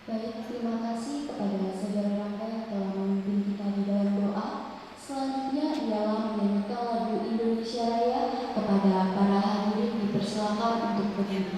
Baik, terima kasih kepada saudara Rangga yang telah memimpin kita di dalam doa. Selanjutnya ialah menyanyikan lagu Indonesia Raya. Kepada para hadirin dipersilakan untuk berdiri.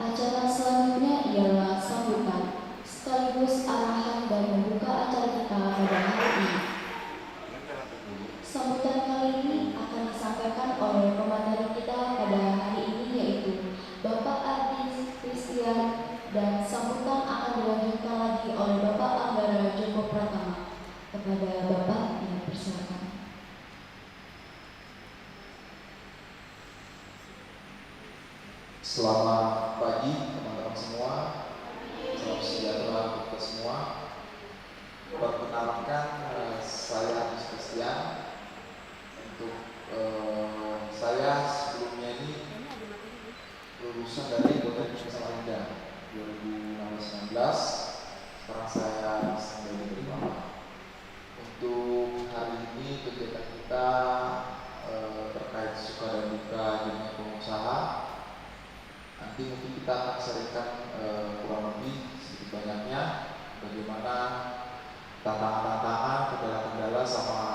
Acara selanjutnya ialah sambutan, sekaligus arahan dan membuka acara kita pada hari ini. Sambutan kali ini akan disampaikan oleh pemateri kita pada hari ini yaitu Bapak Ardi Christian, dan sambutan akan dilanjutkan lagi oleh Bapak Anggara Joko Pratama. Kepada Bapak dipersilakan. Selamat pagi teman-teman semua. Salam sejahtera untuk kita semua. Perkenalkan, saya Ardi Christian. Untuk saya sebelumnya ini lulusan dari Teknik Samarinda 2019. Sekarang saya sedang diterima. Untuk hari ini kegiatan kita terkait suka dan duka dunia pengusaha. Nanti mungkin kita akan sharingkan kurang lebih sedikit banyaknya bagaimana tantangan-tantangan, kendala-kendala sama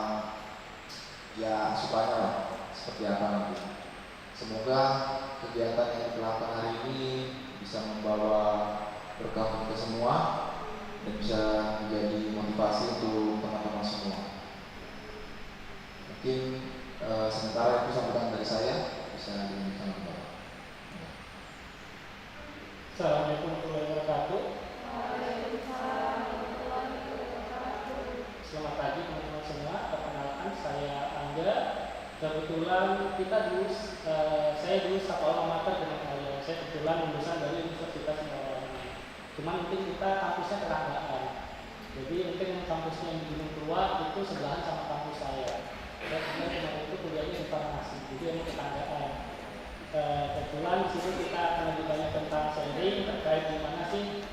ya supaya seperti apa nanti. Semoga kegiatan yang dilakukan hari ini bisa membawa berkah untuk kita semua dan bisa menjadi motivasi untuk teman-teman semua. Mungkin sementara itu sambutan dari saya bisa dilanjutkan kembali. Assalamualaikum warahmatullahi wabarakatuh. Selamat pagi teman-teman semua. Perkenalkan saya Angga. Kebetulan saya dulu satu alma mater dengan kalian. Saya kebetulan lulusan dari Universitas Indonesia. Cuman mungkin kita kampusnya tetanggaan. Jadi mungkin kampusnya yang di Gunung Tua itu sebelahan sama kampus saya. Saya kemarin itu kuliahnya di farmasi. Jadi yang tetanggaan. Kebetulan di sini kita akan lebih banyak tentang sharing terkait gimana sih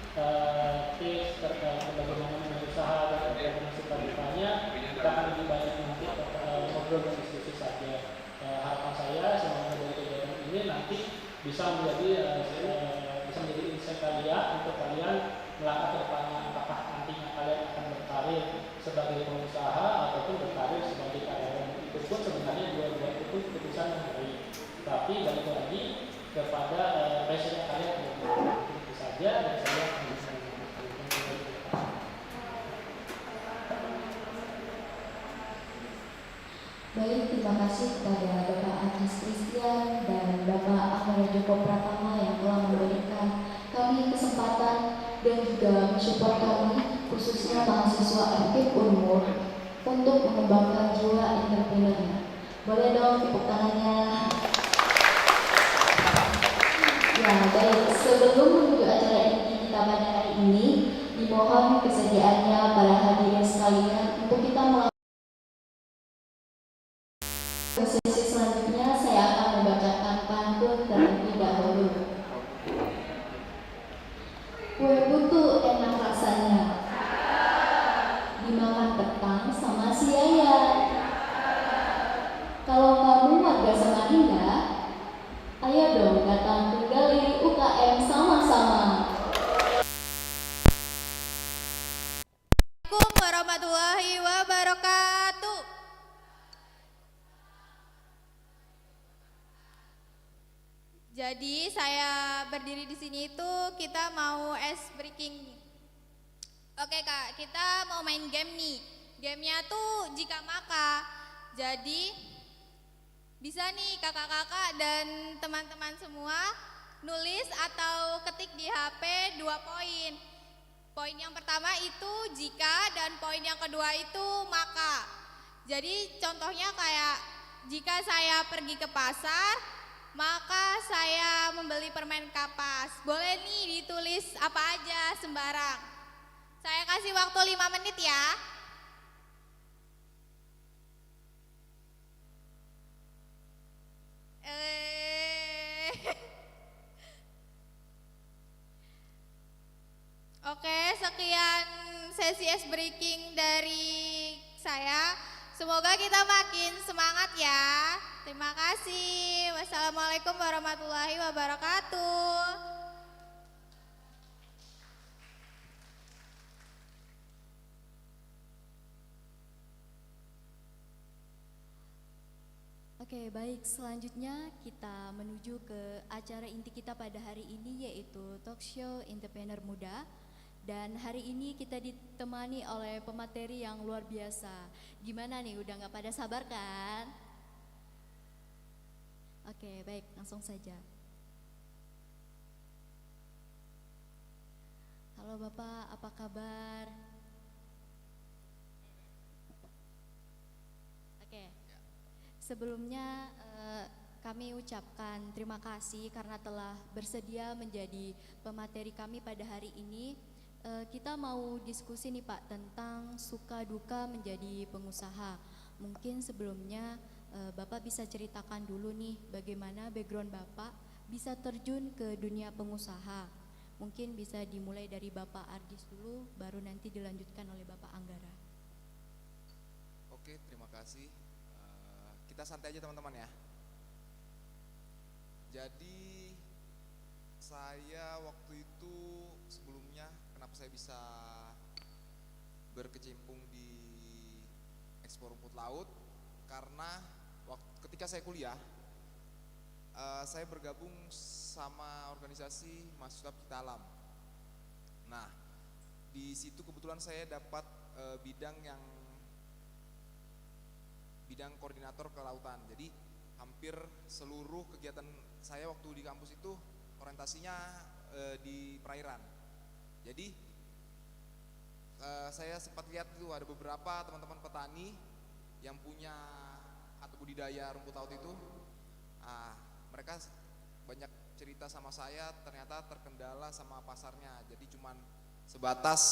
tips terkait bagaimana berusaha dan bagaimana suka dukanya. Kita akan lebih banyak nanti ngobrol dan diskusi saja. Harapan saya semoga dari kegiatan ini nanti bisa menjadi insight kalian untuk kalian melangkah ke depannya, apakah nantinya kalian akan berkarir sebagai pengusaha ataupun berkarir sebagai karyawan. Itu pun sebenarnya dua-dua itu pun keputusan yang baik. Tapi balik lagi kepada passion kalian. Itu saja dari saya. Baik, terima kasih kepada Bapak Adis Christian dan Bapak Ahmad Joko Pratama yang telah memberikan kami kesempatan dan juga mensupport kami, khususnya mahasiswa aktif Unmul, untuk mengembangkan jiwa entrepreneurnya. Boleh dong tepuk tangannya. Ya, baik. Sebelum menuju acara inti kita pada hari ini, dimohon kesediaannya para hadirin sekalian untuk kita melakukan sesi selanjutnya. Saya akan membacakan pantun terlebih dahulu. Kue putu enak rasanya, dimakan petang sama si Yaya. Kalau kamu warga Samarinda, ayo dong datang tunggali UKM sama-sama. Assalamualaikum warahmatullahi wabarakatuh. Jadi saya berdiri di sini itu kita mau ice breaking. Oke Kak, kita mau main game nih. Gamenya tuh jika maka. Jadi bisa nih kakak-kakak dan teman-teman semua nulis atau ketik di HP 2 poin. Poin yang pertama itu jika dan poin yang kedua itu maka. Jadi contohnya kayak jika saya pergi ke pasar, maka saya membeli permen kapas. Boleh nih ditulis apa aja sembarang. Saya kasih waktu 5 menit ya. Oke, sekian sesi ice breaking dari saya. Semoga kita makin semangat ya. Terima kasih. Wassalamualaikum warahmatullahi wabarakatuh. Oke, baik. Selanjutnya kita menuju ke acara inti kita pada hari ini, yaitu Talk Show Entrepreneur Muda. Dan hari ini kita ditemani oleh pemateri yang luar biasa. Gimana nih, udah gak pada sabar kan? Oke, baik, langsung saja. Halo Bapak, apa kabar? Oke, sebelumnya kami ucapkan terima kasih karena telah bersedia menjadi pemateri kami pada hari ini. Kita mau diskusi nih Pak tentang suka duka menjadi pengusaha. Mungkin sebelumnya Bapak bisa ceritakan dulu nih bagaimana background Bapak bisa terjun ke dunia pengusaha. Mungkin bisa dimulai dari Bapak Ardis dulu, baru nanti dilanjutkan oleh Bapak Anggara. Oke, terima kasih. Kita santai aja teman-teman ya. Jadi saya waktu itu sebelumnya kenapa saya bisa berkecimpung di ekspor rumput laut, karena ketika saya kuliah saya bergabung sama organisasi mahasiswa Pencipta Alam. Nah, di situ kebetulan saya dapat bidang koordinator kelautan. Jadi hampir seluruh kegiatan saya waktu di kampus itu orientasinya di perairan. Jadi saya sempat lihat itu ada beberapa teman-teman petani yang punya atau budidaya rumput laut itu. Mereka banyak cerita sama saya, ternyata terkendala sama pasarnya. Jadi cuman sebatas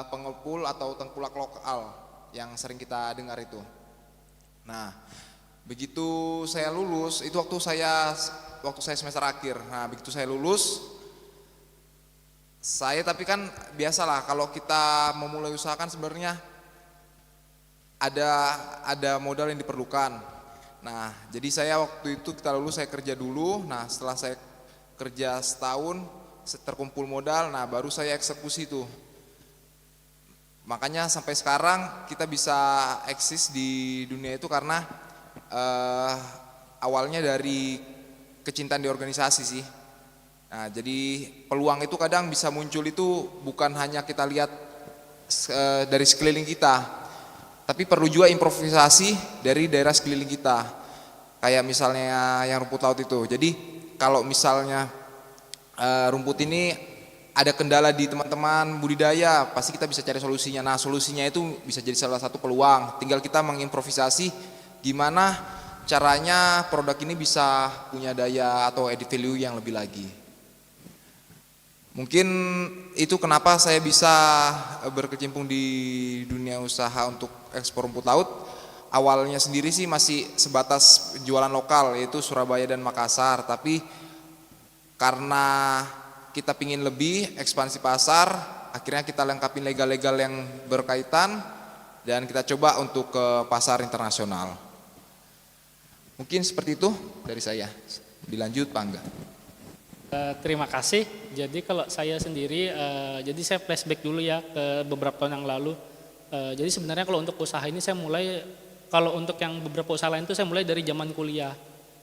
pengepul atau tengkulak lokal yang sering kita dengar itu. Nah, begitu saya lulus, itu waktu saya semester akhir. Nah, begitu saya lulus, tapi kan biasalah kalau kita memulai usaha kan sebenarnya ada modal yang diperlukan. Nah, jadi saya waktu itu kita lulus saya kerja dulu. Nah, setelah saya kerja setahun terkumpul modal, nah baru saya eksekusi tuh. Makanya sampai sekarang kita bisa eksis di dunia itu karena awalnya dari kecintaan di organisasi sih. Nah, jadi peluang itu kadang bisa muncul itu bukan hanya kita lihat dari sekeliling kita, Tapi perlu juga improvisasi dari daerah sekeliling kita. Kayak misalnya yang rumput laut itu. Jadi kalau misalnya rumput ini ada kendala di teman-teman budidaya, pasti kita bisa cari solusinya. Nah, solusinya itu bisa jadi salah satu peluang. Tinggal kita mengimprovisasi gimana caranya produk ini bisa punya daya atau added value yang lebih lagi. Mungkin itu kenapa saya bisa berkecimpung di dunia usaha untuk ekspor rumput laut. Awalnya sendiri sih masih sebatas jualan lokal, yaitu Surabaya dan Makassar. Tapi karena kita pingin lebih ekspansi pasar, akhirnya kita lengkapin legal-legal yang berkaitan dan kita coba untuk ke pasar internasional. Mungkin seperti itu dari saya. Dilanjut Pak Angga. Terima kasih. Jadi kalau saya sendiri, jadi saya flashback dulu ya ke beberapa tahun yang lalu. Jadi sebenarnya kalau untuk usaha ini saya mulai, kalau untuk yang beberapa usaha lain itu saya mulai dari zaman kuliah.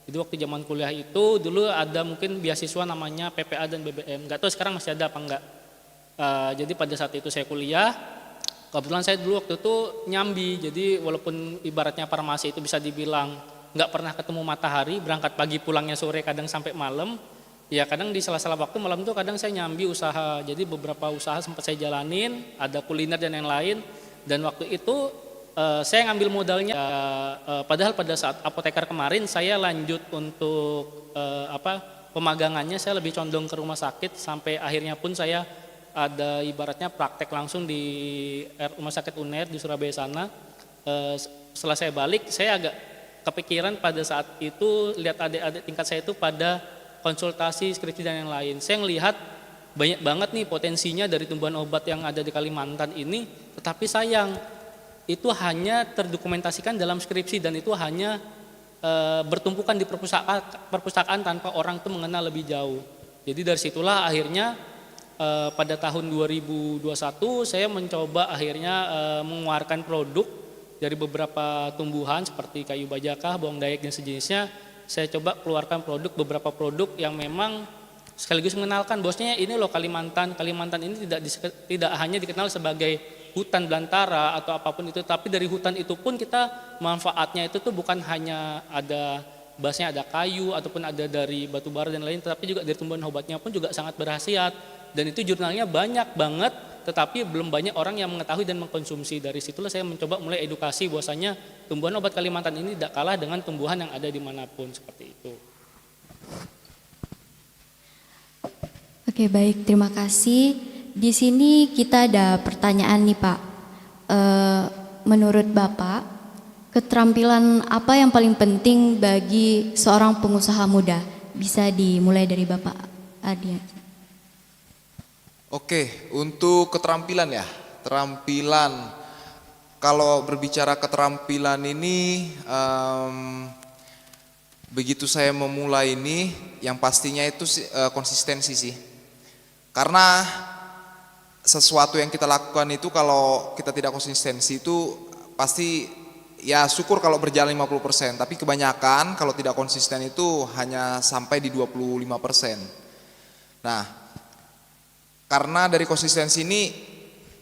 Jadi waktu zaman kuliah itu dulu ada mungkin beasiswa namanya PPA dan BBM. Nggak tahu sekarang masih ada apa enggak. Jadi pada saat itu saya kuliah, kebetulan saya dulu waktu itu nyambi. Jadi walaupun ibaratnya farmasi itu bisa dibilang nggak pernah ketemu matahari, berangkat pagi pulangnya sore, kadang sampai malam. Ya kadang di sela-sela waktu malam itu kadang saya nyambi usaha. Jadi beberapa usaha sempat saya jalanin, ada kuliner dan yang lain. Dan waktu itu saya ngambil modalnya, padahal pada saat apoteker kemarin saya lanjut untuk pemagangannya, saya lebih condong ke rumah sakit sampai akhirnya pun saya ada ibaratnya praktek langsung di rumah sakit UNER di Surabaya sana. Setelah saya balik, saya agak kepikiran pada saat itu lihat adik-adik tingkat saya itu pada konsultasi, skripsi dan yang lain. Saya ngelihat banyak banget nih potensinya dari tumbuhan obat yang ada di Kalimantan ini, tetapi sayang itu hanya terdokumentasikan dalam skripsi dan itu hanya bertumpukan di perpustakaan tanpa orang itu mengenal lebih jauh. Jadi dari situlah akhirnya pada tahun 2021 saya mencoba akhirnya mengeluarkan produk dari beberapa tumbuhan seperti kayu bajakah, bawang dayak dan sejenisnya. Saya coba keluarkan beberapa produk yang memang sekaligus mengenalkan bosnya ini loh Kalimantan ini tidak hanya dikenal sebagai hutan belantara atau apapun itu, tapi dari hutan itu pun kita manfaatnya itu tuh bukan hanya ada basnya, ada kayu ataupun ada dari batu bara dan lain, tetapi juga dari tumbuhan obatnya pun juga sangat berkhasiat. Dan itu jurnalnya banyak banget, tetapi belum banyak orang yang mengetahui dan mengkonsumsi. Dari situlah saya mencoba mulai edukasi bahwasanya tumbuhan obat Kalimantan ini tidak kalah dengan tumbuhan yang ada dimanapun, seperti itu. Oke, baik, terima kasih. Di sini kita ada pertanyaan nih Pak. Menurut Bapak, keterampilan apa yang paling penting bagi seorang pengusaha muda? Bisa dimulai dari Bapak Adi. Oke, untuk keterampilan ya. Keterampilan, kalau berbicara keterampilan ini, begitu saya memulai ini, yang pastinya itu konsistensi sih. Karena sesuatu yang kita lakukan itu kalau kita tidak konsistensi itu pasti ya syukur kalau berjalan 50%, tapi kebanyakan kalau tidak konsisten itu hanya sampai di 25%. Nah, karena dari konsistensi ini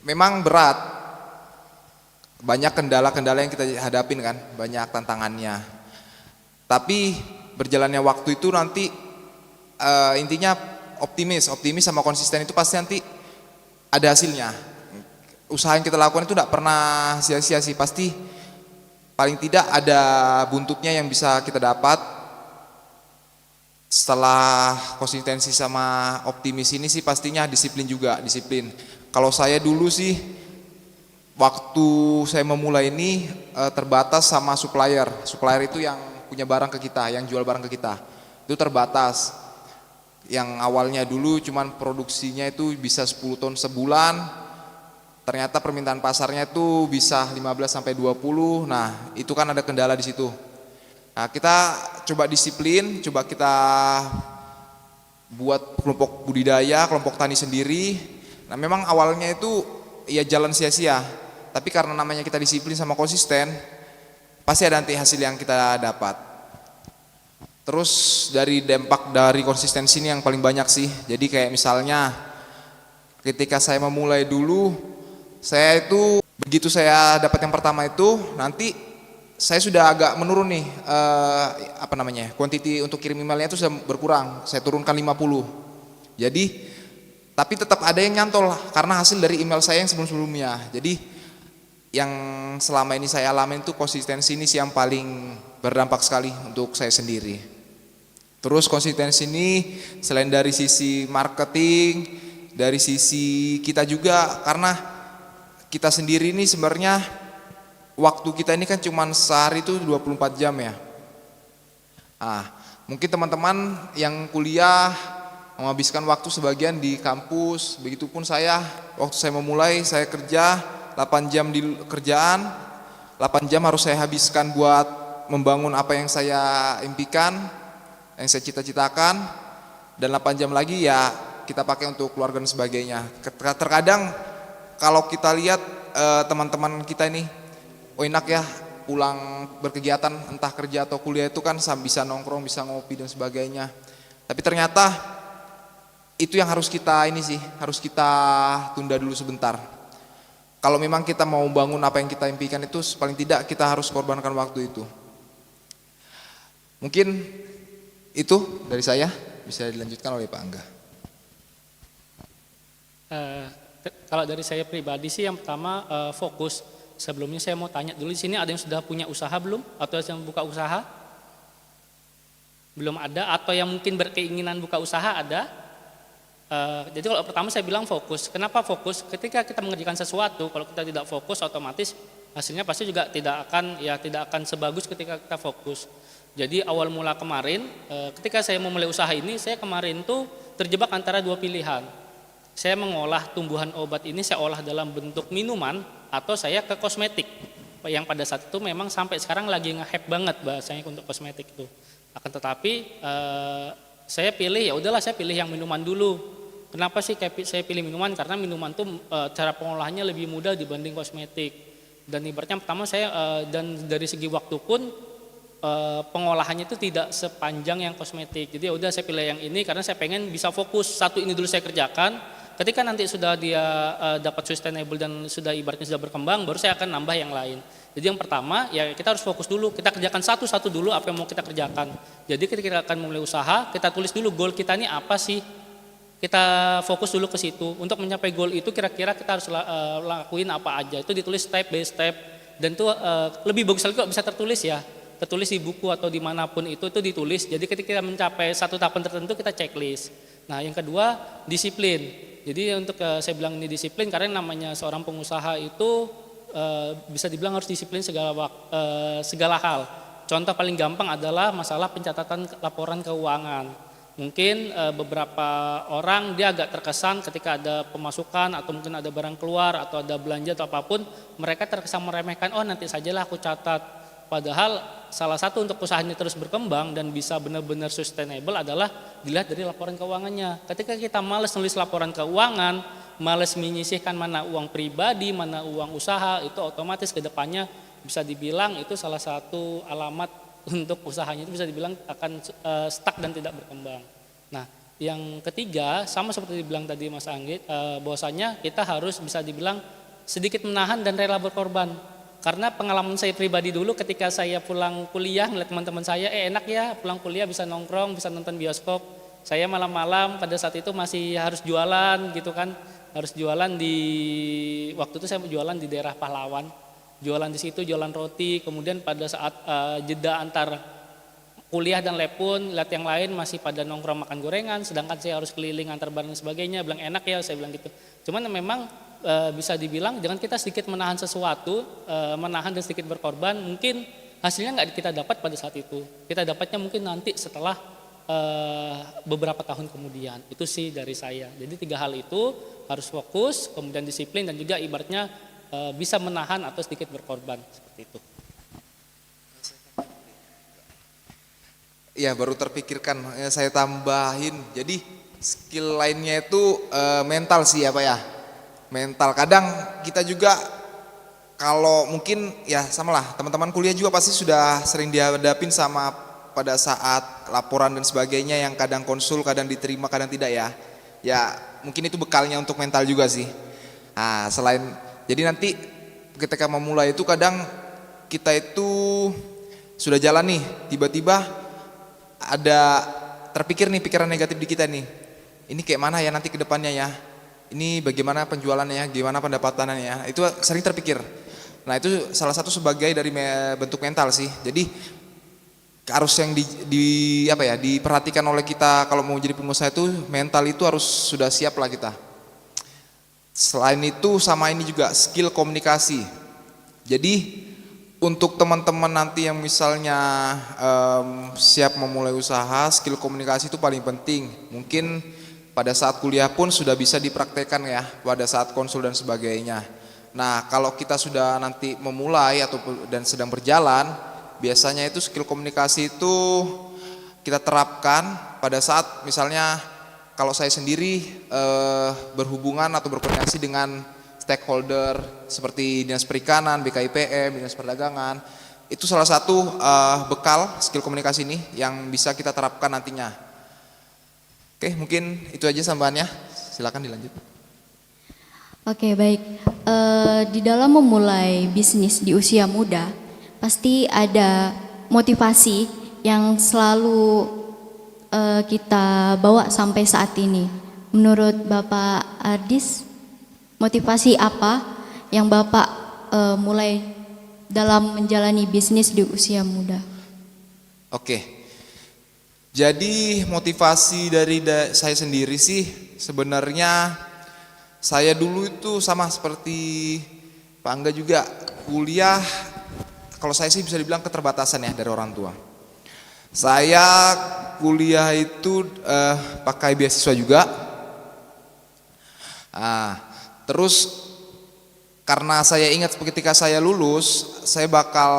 memang berat, banyak kendala-kendala yang kita hadapin kan, banyak tantangannya. Tapi berjalannya waktu itu nanti intinya optimis sama konsisten itu pasti nanti ada hasilnya. Usaha yang kita lakukan itu tidak pernah sia-sia sih, pasti paling tidak ada buntutnya yang bisa kita dapat. Setelah konsistensi sama optimis ini sih pastinya disiplin juga, disiplin. Kalau saya dulu sih waktu saya memulai ini terbatas sama supplier. Supplier itu yang punya barang ke kita, yang jual barang ke kita. Itu terbatas. Yang awalnya dulu cuman produksinya itu bisa 10 ton sebulan, ternyata permintaan pasarnya itu bisa 15 sampai 20. Nah, itu kan ada kendala di situ. Nah, kita coba disiplin, coba kita buat kelompok budidaya, kelompok tani sendiri. Nah, memang awalnya itu ya jalan sia-sia, tapi karena namanya kita disiplin sama konsisten, pasti ada nanti hasil yang kita dapat. Terus dari dampak dari konsistensi ini yang paling banyak sih. Jadi kayak misalnya ketika saya memulai dulu saya itu begitu saya dapat yang pertama itu, nanti saya sudah agak menurun nih, quantity untuk kirim emailnya itu sudah berkurang, saya turunkan 50. Jadi, tapi tetap ada yang nyantol karena hasil dari email saya yang sebelum-sebelumnya. Jadi, yang selama ini saya alami itu konsistensi ini sih yang paling berdampak sekali untuk saya sendiri. Terus konsistensi ini selain dari sisi marketing, dari sisi kita juga, karena kita sendiri ini sebenarnya waktu kita ini kan cuma sehari itu 24 jam ya. Mungkin teman-teman yang kuliah menghabiskan waktu sebagian di kampus, begitupun saya, waktu saya memulai, saya kerja 8 jam di kerjaan, 8 jam harus saya habiskan buat membangun apa yang saya impikan, yang saya cita-citakan, dan 8 jam lagi ya kita pakai untuk keluarga dan sebagainya. Terkadang kalau kita lihat teman-teman kita ini, oh enak ya pulang berkegiatan entah kerja atau kuliah itu kan bisa nongkrong, bisa ngopi dan sebagainya. Tapi ternyata itu yang harus kita harus kita tunda dulu sebentar. Kalau memang kita mau bangun apa yang kita impikan itu, paling tidak kita harus korbankan waktu itu. Mungkin itu dari saya, bisa dilanjutkan oleh Pak Angga. Kalau dari saya pribadi sih yang pertama fokus. Sebelumnya saya mau tanya dulu, di sini ada yang sudah punya usaha belum? Atau yang buka usaha? Belum ada, atau yang mungkin berkeinginan buka usaha ada? Jadi kalau pertama saya bilang fokus. Kenapa fokus? Ketika kita mengerjakan sesuatu, kalau kita tidak fokus otomatis hasilnya pasti juga tidak akan sebagus ketika kita fokus. Jadi awal mula kemarin, ketika saya memulai usaha ini, saya kemarin tuh terjebak antara dua pilihan. Saya mengolah tumbuhan obat ini, saya olah dalam bentuk minuman, atau saya ke kosmetik. Yang pada saat itu memang sampai sekarang lagi nge-hype banget bahasanya untuk kosmetik itu. Akan tetapi saya pilih, ya udahlah saya pilih yang minuman dulu. Kenapa sih saya pilih minuman? Karena minuman tuh cara pengolahannya lebih mudah dibanding kosmetik. Dan ibaratnya pertama saya dan dari segi waktu pun pengolahannya itu tidak sepanjang yang kosmetik. Jadi ya udah saya pilih yang ini karena saya pengen bisa fokus satu ini dulu saya kerjakan. Ketika nanti sudah dia dapat sustainable dan sudah ibaratnya sudah berkembang, baru saya akan nambah yang lain. Jadi yang pertama ya kita harus fokus dulu, kita kerjakan satu-satu dulu apa yang mau kita kerjakan. Jadi ketika kita akan memulai usaha, kita tulis dulu goal kita ini apa sih. Kita fokus dulu ke situ. Untuk mencapai goal itu kira-kira kita harus lakuin apa aja. Itu ditulis step by step. Dan itu lebih bagus lagi kalau bisa tertulis ya. Tertulis di buku atau dimanapun itu ditulis. Jadi ketika kita mencapai satu tahapan tertentu kita checklist. Nah yang kedua disiplin. Jadi untuk saya bilang ini disiplin karena namanya seorang pengusaha itu bisa dibilang harus disiplin segala hal. Contoh paling gampang adalah masalah pencatatan laporan keuangan. Mungkin beberapa orang dia agak terkesan ketika ada pemasukan atau mungkin ada barang keluar atau ada belanja atau apapun, mereka terkesan meremehkan, oh nanti sajalah aku catat. Padahal salah satu untuk usaha ini terus berkembang dan bisa benar-benar sustainable adalah dilihat dari laporan keuangannya. Ketika kita malas nulis laporan keuangan, malas menyisihkan mana uang pribadi, mana uang usaha, itu otomatis ke depannya bisa dibilang itu salah satu alamat untuk usahanya itu bisa dibilang akan stuck dan tidak berkembang. Nah, yang ketiga sama seperti dibilang tadi Mas Anggit, bahwasanya kita harus bisa dibilang sedikit menahan dan rela berkorban. Karena pengalaman saya pribadi dulu ketika saya pulang kuliah ngeliat teman-teman saya, enak ya pulang kuliah bisa nongkrong, bisa nonton bioskop. Saya malam-malam pada saat itu masih harus jualan gitu kan, harus jualan waktu itu saya jualan di daerah Pahlawan, jualan di situ, jualan roti. Kemudian pada saat jeda antar kuliah dan lab pun, lihat yang lain masih pada nongkrong makan gorengan, sedangkan saya harus keliling antar barang dan sebagainya. Bilang enak ya, saya bilang gitu. Cuman memang bisa dibilang jangan kita sedikit menahan sesuatu, menahan dan sedikit berkorban, mungkin hasilnya nggak kita dapat pada saat itu. Kita dapatnya mungkin nanti setelah beberapa tahun kemudian. Itu sih dari saya. Jadi 3 hal itu harus fokus, kemudian disiplin dan juga ibaratnya bisa menahan atau sedikit berkorban seperti itu. Ya baru terpikirkan, saya tambahin. Jadi skill lainnya itu mental sih ya Pak ya. Mental, kadang kita juga kalau mungkin ya samalah teman-teman kuliah juga pasti sudah sering dihadapin sama pada saat laporan dan sebagainya yang kadang konsul, kadang diterima, kadang tidak ya. Ya mungkin itu bekalnya untuk mental juga sih. Nah selain Jadi nanti ketika memulai itu kadang kita itu sudah jalan nih, tiba-tiba ada terpikir nih pikiran negatif di kita nih. Ini kayak mana ya nanti ke depannya ya? Ini bagaimana penjualannya ya? Gimana pendapatannya ya? Itu sering terpikir. Nah, itu salah satu sebagai dari bentuk mental sih. Jadi harus yang diperhatikan oleh kita kalau mau jadi pengusaha itu, mental itu harus sudah siap lah kita. Selain itu sama ini juga skill komunikasi. Jadi untuk teman-teman nanti yang misalnya siap memulai usaha, skill komunikasi itu paling penting. Mungkin pada saat kuliah pun sudah bisa dipraktekkan ya, pada saat konsul dan sebagainya. Nah, kalau kita sudah nanti memulai dan sedang berjalan, biasanya itu skill komunikasi itu kita terapkan pada saat misalnya kalau saya sendiri berhubungan atau berkoordinasi dengan stakeholder seperti Dinas Perikanan, BKIPM, Dinas Perdagangan, itu salah satu bekal skill komunikasi ini yang bisa kita terapkan nantinya. Oke, mungkin itu aja sambahannya. Silakan dilanjut. Oke, baik. Di dalam memulai bisnis di usia muda, pasti ada motivasi yang selalu kita bawa sampai saat ini. Menurut Bapak Ardis, motivasi apa yang Bapak mulai dalam menjalani bisnis di usia muda? Oke. Jadi motivasi dari saya sendiri sih sebenarnya saya dulu itu sama seperti Pak Angga juga kuliah, kalau saya sih bisa dibilang keterbatasan ya dari orang tua. Saya kuliah itu pakai beasiswa juga. Terus karena saya ingat ketika saya lulus, saya bakal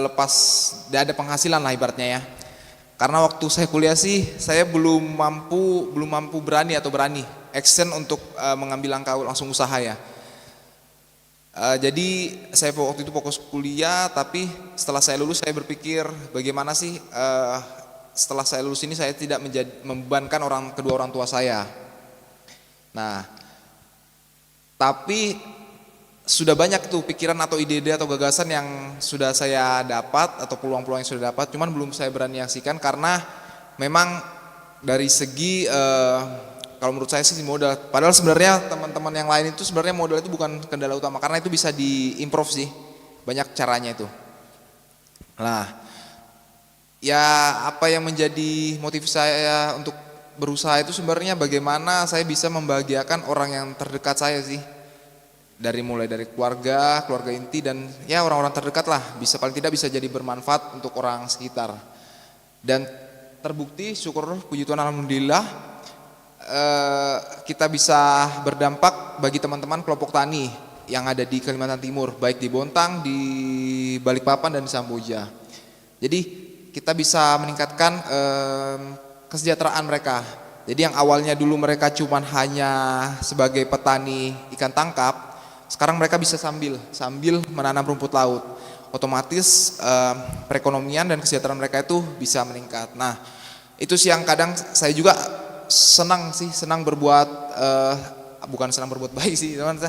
lepas, tidak ada penghasilan lah ibaratnya ya. Karena waktu saya kuliah sih, saya belum mampu berani action untuk mengambil langkah langsung usaha ya. Jadi saya waktu itu fokus kuliah, tapi setelah saya lulus saya berpikir bagaimana sih setelah saya lulus ini saya tidak membebankan kedua orang tua saya. Nah, tapi sudah banyak tuh pikiran atau ide-ide atau gagasan yang sudah saya dapat atau peluang-peluang yang sudah dapat, cuman belum saya berani aksikan karena memang dari segi kalau menurut saya sih modal. Padahal sebenarnya teman-teman yang lain itu sebenarnya modal itu bukan kendala utama karena itu bisa diimprove sih, banyak caranya itu. Nah, ya apa yang menjadi motivasi saya untuk berusaha itu sebenarnya bagaimana saya bisa membahagiakan orang yang terdekat saya sih. Mulai dari keluarga inti dan ya orang-orang terdekat lah, bisa paling tidak bisa jadi bermanfaat untuk orang sekitar. Dan terbukti syukur puji Tuhan alhamdulillah kita bisa berdampak bagi teman-teman kelompok tani yang ada di Kalimantan Timur, baik di Bontang, di Balikpapan dan di Samboja. Jadi kita bisa meningkatkan kesejahteraan mereka. Jadi yang awalnya dulu mereka cuma hanya sebagai petani ikan tangkap, sekarang mereka bisa sambil menanam rumput laut. Otomatis perekonomian dan kesejahteraan mereka itu bisa meningkat. Nah, itu sih yang kadang saya juga senang berbuat, bukan senang berbuat baik sih, teman,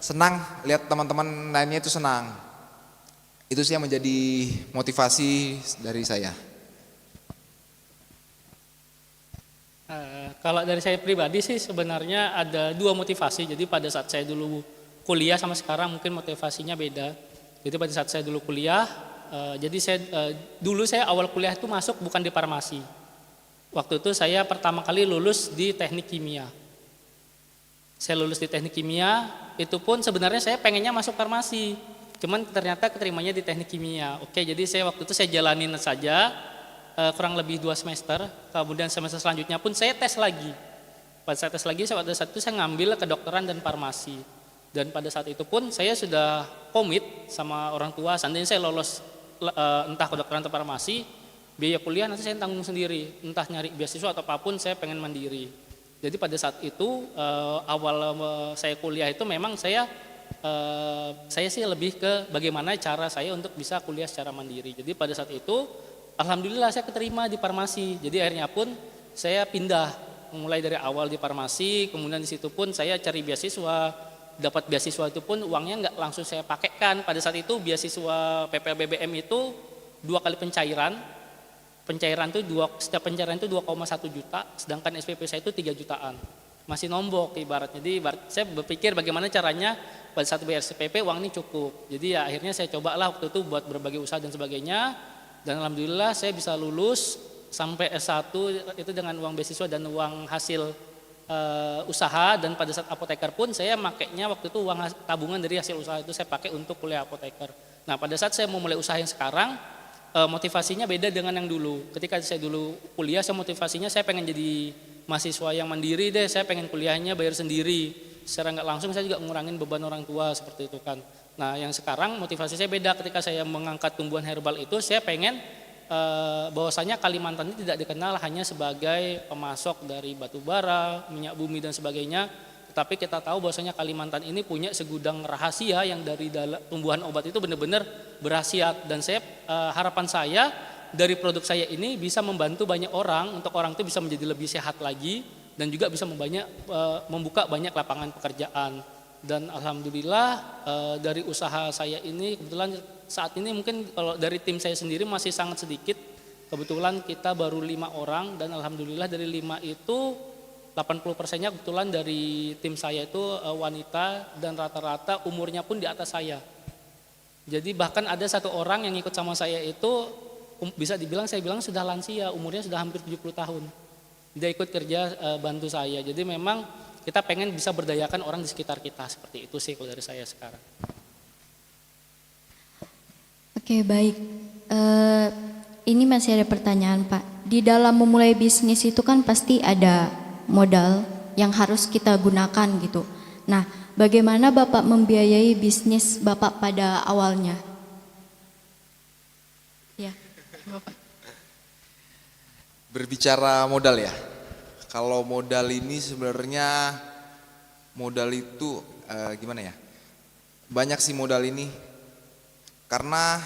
senang lihat teman-teman lainnya itu senang. Itu sih yang menjadi motivasi dari saya. Kalau dari saya pribadi sih sebenarnya ada dua motivasi. Jadi pada saat saya dulu kuliah sama sekarang mungkin motivasinya beda. Jadi pada saat saya dulu kuliah, dulu saya awal kuliah itu masuk bukan di farmasi. Waktu itu saya pertama kali lulus di teknik kimia. Saya lulus di teknik kimia, itu pun sebenarnya saya pengennya masuk farmasi. Cuman ternyata keterimanya di teknik kimia. Oke, jadi saya waktu itu saya jalanin saja kurang lebih 2 semester. Kemudian semester selanjutnya pun saya tes lagi. Pada saat tes lagi, pada saat itu saya ngambil kedokteran dan farmasi. Dan pada saat itu pun saya sudah komit sama orang tua, seandainya saya lolos entah kedokteran atau farmasi, biaya kuliah nanti saya tanggung sendiri, entah nyari beasiswa atau apapun saya pengen mandiri. Jadi pada saat itu awal saya kuliah itu memang saya sih lebih ke bagaimana cara saya untuk bisa kuliah secara mandiri. Jadi pada saat itu alhamdulillah saya keterima di farmasi. Jadi akhirnya pun saya pindah mulai dari awal di farmasi, kemudian di situ pun saya cari beasiswa. dapat beasiswa itu pun uangnya nggak langsung saya pakaikan. Pada saat itu beasiswa PPLBBM itu 2 kali pencairan. Setiap pencairan itu 2,1 juta, sedangkan SPP saya itu 3 jutaan. Masih nombok ibaratnya. Jadi saya berpikir bagaimana caranya pada saat bayar SPP uang ini cukup. Jadi ya akhirnya saya cobalah waktu itu buat berbagai usaha dan sebagainya. Dan alhamdulillah saya bisa lulus sampai S1 itu dengan uang beasiswa dan uang hasil usaha. Dan pada saat apoteker pun saya makainya waktu itu uang tabungan dari hasil usaha itu saya pakai untuk kuliah apoteker. Nah pada saat saya mau mulai usaha yang sekarang motivasinya beda dengan yang dulu. Ketika saya dulu kuliah saya motivasinya saya pengen jadi mahasiswa yang mandiri deh, saya pengen kuliahnya bayar sendiri. Secara nggak langsung saya juga ngurangin beban orang tua seperti itu kan. Nah yang sekarang motivasi saya beda, ketika saya mengangkat tumbuhan herbal itu saya pengen bahwasanya Kalimantan ini tidak dikenal hanya sebagai pemasok dari batu bara, minyak bumi dan sebagainya, tetapi kita tahu bahwasanya Kalimantan ini punya segudang rahasia yang dari tumbuhan obat itu benar-benar berkhasiat. Dan saya harapan saya dari produk saya ini bisa membantu banyak orang, untuk orang itu bisa menjadi lebih sehat lagi dan juga bisa membuka banyak lapangan pekerjaan. Dan alhamdulillah dari usaha saya ini kebetulan saat ini mungkin kalau dari tim saya sendiri masih sangat sedikit. Kebetulan kita baru 5 orang dan alhamdulillah dari 5 itu 80%-nya kebetulan dari tim saya itu wanita dan rata-rata umurnya pun di atas saya. Jadi bahkan ada 1 orang yang ikut sama saya itu bisa dibilang saya bilang sudah lansia, umurnya sudah hampir 70 tahun. Dia ikut kerja bantu saya. Jadi memang kita pengen bisa berdayakan orang di sekitar kita, seperti itu sih kalau dari saya sekarang. Oke, baik. Ini masih ada pertanyaan, Pak. Di dalam memulai bisnis itu kan pasti ada modal yang harus kita gunakan gitu. Nah, bagaimana Bapak membiayai bisnis Bapak pada awalnya? Ya, Bapak. Berbicara modal ya. Kalau modal ini sebenarnya modal itu gimana ya? Banyak sih modal ini. Karena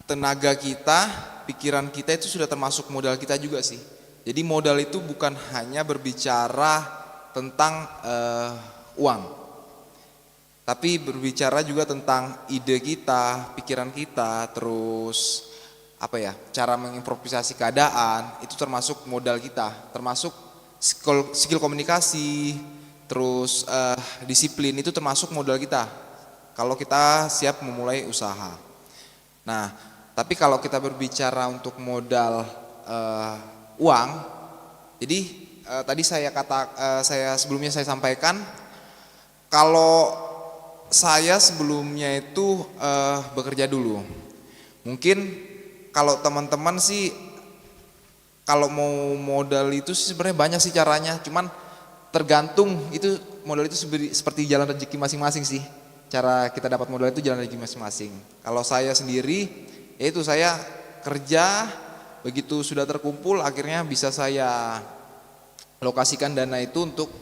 tenaga kita, pikiran kita itu sudah termasuk modal kita juga sih. Jadi modal itu bukan hanya berbicara tentang uang, tapi berbicara juga tentang ide kita, pikiran kita, terus cara mengimprovisasi keadaan, itu termasuk modal kita, termasuk skill komunikasi, terus disiplin itu termasuk modal kita kalau kita siap memulai usaha. Nah, tapi kalau kita berbicara untuk modal uang, jadi tadi saya sebelumnya saya sampaikan kalau saya sebelumnya itu bekerja dulu. Mungkin kalau teman-teman sih kalau mau modal itu sebenarnya banyak sih caranya, cuman tergantung itu modal itu seperti jalan rezeki masing-masing sih. Cara kita dapat modal itu jalan rezeki masing-masing. Kalau saya sendiri, yaitu saya kerja, begitu sudah terkumpul akhirnya bisa saya lokasikan dana itu untuk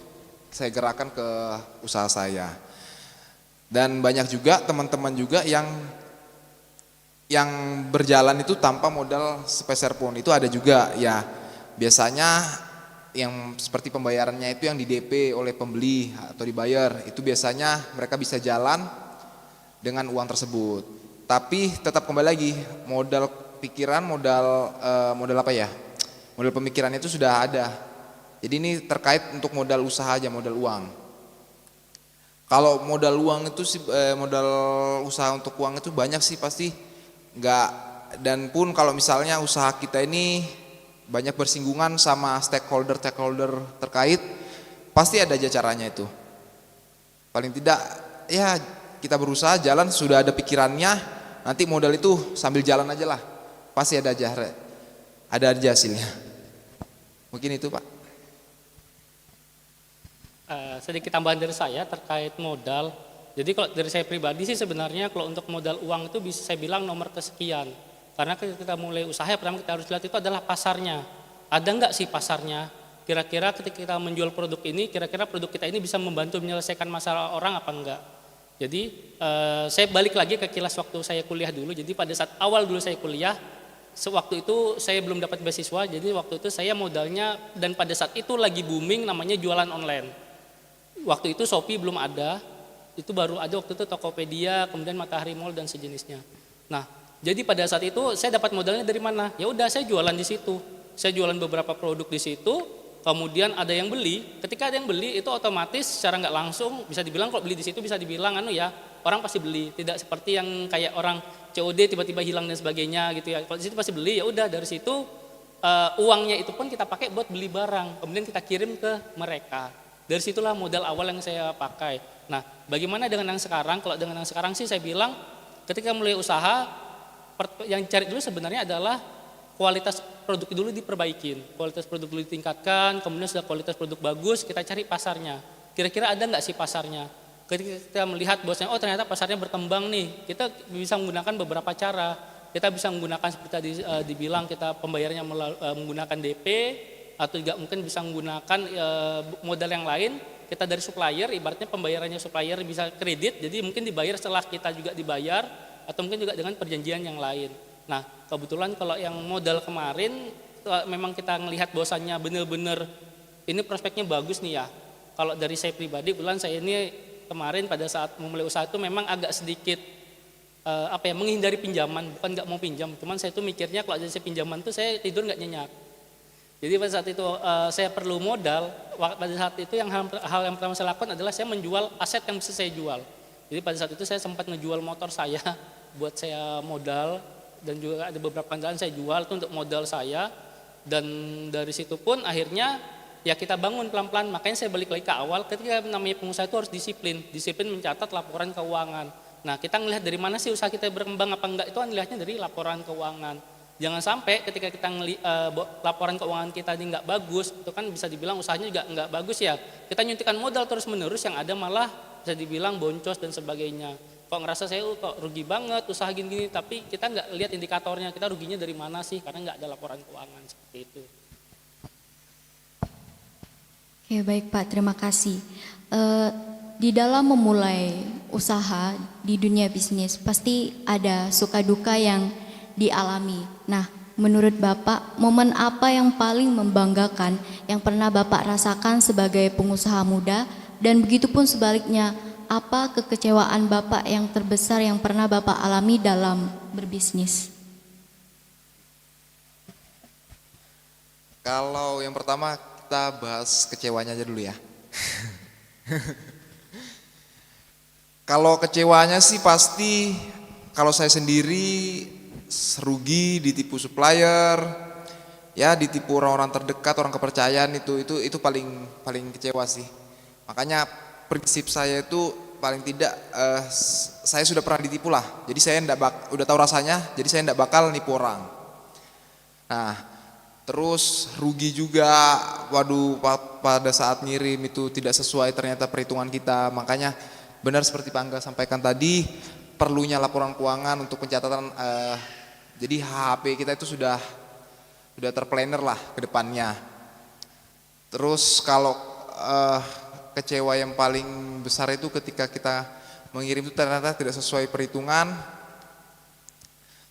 saya gerakkan ke usaha saya. Dan banyak juga teman-teman juga yang berjalan itu tanpa modal sepeser pun, itu ada juga ya. Biasanya yang seperti pembayarannya itu yang di DP oleh pembeli atau dibayar, itu biasanya mereka bisa jalan dengan uang tersebut. Tapi tetap kembali lagi modal pikiran, modal pemikirannya itu sudah ada. Jadi ini terkait untuk modal usaha aja, modal uang. Kalau modal uang itu modal usaha untuk uang itu banyak sih pasti enggak. Dan pun kalau misalnya usaha kita ini banyak bersinggungan sama stakeholder terkait, pasti ada aja caranya itu. Paling tidak ya kita berusaha jalan, sudah ada pikirannya, nanti modal itu sambil jalan aja lah, pasti ada aja hasilnya. Mungkin itu Pak. Sedikit tambahan dari saya terkait modal. Jadi kalau dari saya pribadi sih sebenarnya kalau untuk modal uang itu bisa saya bilang nomor kesekian. Karena ketika kita mulai usaha pertama kita harus lihat itu adalah pasarnya. Ada enggak sih pasarnya? Kira-kira ketika kita menjual produk ini, kira-kira produk kita ini bisa membantu menyelesaikan masalah orang apa enggak? Jadi saya balik lagi ke kilas waktu saya kuliah dulu. Jadi pada saat awal dulu saya kuliah, sewaktu itu saya belum dapat beasiswa. Jadi waktu itu saya modalnya, dan pada saat itu lagi booming namanya jualan online. Waktu itu Shopee belum ada. Itu baru ada waktu itu Tokopedia, kemudian Matahari Mall dan sejenisnya. Nah, jadi pada saat itu saya dapat modalnya dari mana? Ya udah, saya jualan di situ. Saya jualan beberapa produk di situ, kemudian ada yang beli. Ketika ada yang beli, itu otomatis secara nggak langsung bisa dibilang, kalau beli di situ bisa dibilang orang pasti beli. Tidak seperti yang kayak orang COD tiba-tiba hilang dan sebagainya gitu ya. Kalau di situ pasti beli, ya udah dari situ uangnya itu pun kita pakai buat beli barang, kemudian kita kirim ke mereka. Dari situlah modal awal yang saya pakai. Nah, bagaimana dengan yang sekarang? Kalau dengan yang sekarang sih saya bilang, ketika mulai usaha, yang cari dulu sebenarnya adalah kualitas produk dulu diperbaikin, kualitas produk dulu ditingkatkan, kemudian sudah kualitas produk bagus, kita cari pasarnya. Kira-kira ada nggak sih pasarnya? Ketika kita melihat bahwasanya ternyata pasarnya berkembang nih, kita bisa menggunakan beberapa cara. Kita bisa menggunakan seperti tadi dibilang, kita pembayarannya menggunakan DP, atau juga mungkin bisa menggunakan modal yang lain. Kita dari supplier, ibaratnya pembayarannya supplier bisa kredit, jadi mungkin dibayar setelah kita juga dibayar, atau mungkin juga dengan perjanjian yang lain. Nah, kebetulan kalau yang modal kemarin memang kita melihat bahwasannya benar-benar ini prospeknya bagus nih ya. Kalau dari saya pribadi, kebetulan saya ini kemarin pada saat memulai usaha itu memang agak sedikit menghindari pinjaman, bukan nggak mau pinjam, cuman saya tuh mikirnya kalau saya pinjaman tuh saya tidur nggak nyenyak. Jadi pada saat itu saya perlu modal. Pada saat itu hal yang pertama saya lakukan adalah saya menjual aset yang bisa saya jual. Jadi pada saat itu saya sempat ngejual motor saya buat saya modal, dan juga ada beberapa kendaraan saya jual itu untuk modal saya. Dan dari situ pun akhirnya ya kita bangun pelan-pelan. Makanya saya balik lagi ke awal, ketika namanya pengusaha itu harus disiplin mencatat laporan keuangan. Nah, kita ngelihat dari mana sih usaha kita berkembang apa enggak, itu dilihatnya dari laporan keuangan. Jangan sampai ketika kita laporan keuangan kita ini enggak bagus, itu kan bisa dibilang usahanya juga enggak bagus ya. Kita nyuntikkan modal terus-menerus, yang ada malah bisa dibilang boncos dan sebagainya. Kok ngerasa saya kok rugi banget usaha gini-gini, tapi kita enggak lihat indikatornya, kita ruginya dari mana sih, karena enggak ada laporan keuangan seperti itu. Oke, baik Pak, terima kasih. Di dalam memulai usaha di dunia bisnis pasti ada suka duka yang dialami. Nah, menurut Bapak, momen apa yang paling membanggakan yang pernah Bapak rasakan sebagai pengusaha muda, dan begitupun sebaliknya, apa kekecewaan Bapak yang terbesar yang pernah Bapak alami dalam berbisnis? Kalau yang pertama kita bahas kecewanya aja dulu ya. Kalau kecewanya sih pasti kalau saya sendiri rugi, ditipu supplier, ya ditipu orang-orang terdekat, orang kepercayaan, itu paling kecewa sih. Makanya prinsip saya itu paling tidak saya sudah pernah ditipu lah. Jadi saya udah tahu rasanya, jadi saya enggak bakal nipu orang. Nah, terus rugi juga, waduh pada saat ngirim itu tidak sesuai ternyata perhitungan kita. Makanya benar seperti Pak Angga sampaikan tadi, perlunya laporan keuangan untuk pencatatan. Jadi HP kita itu sudah terplanner lah ke depannya. Terus kalau kecewa yang paling besar itu ketika kita mengirim itu ternyata tidak sesuai perhitungan.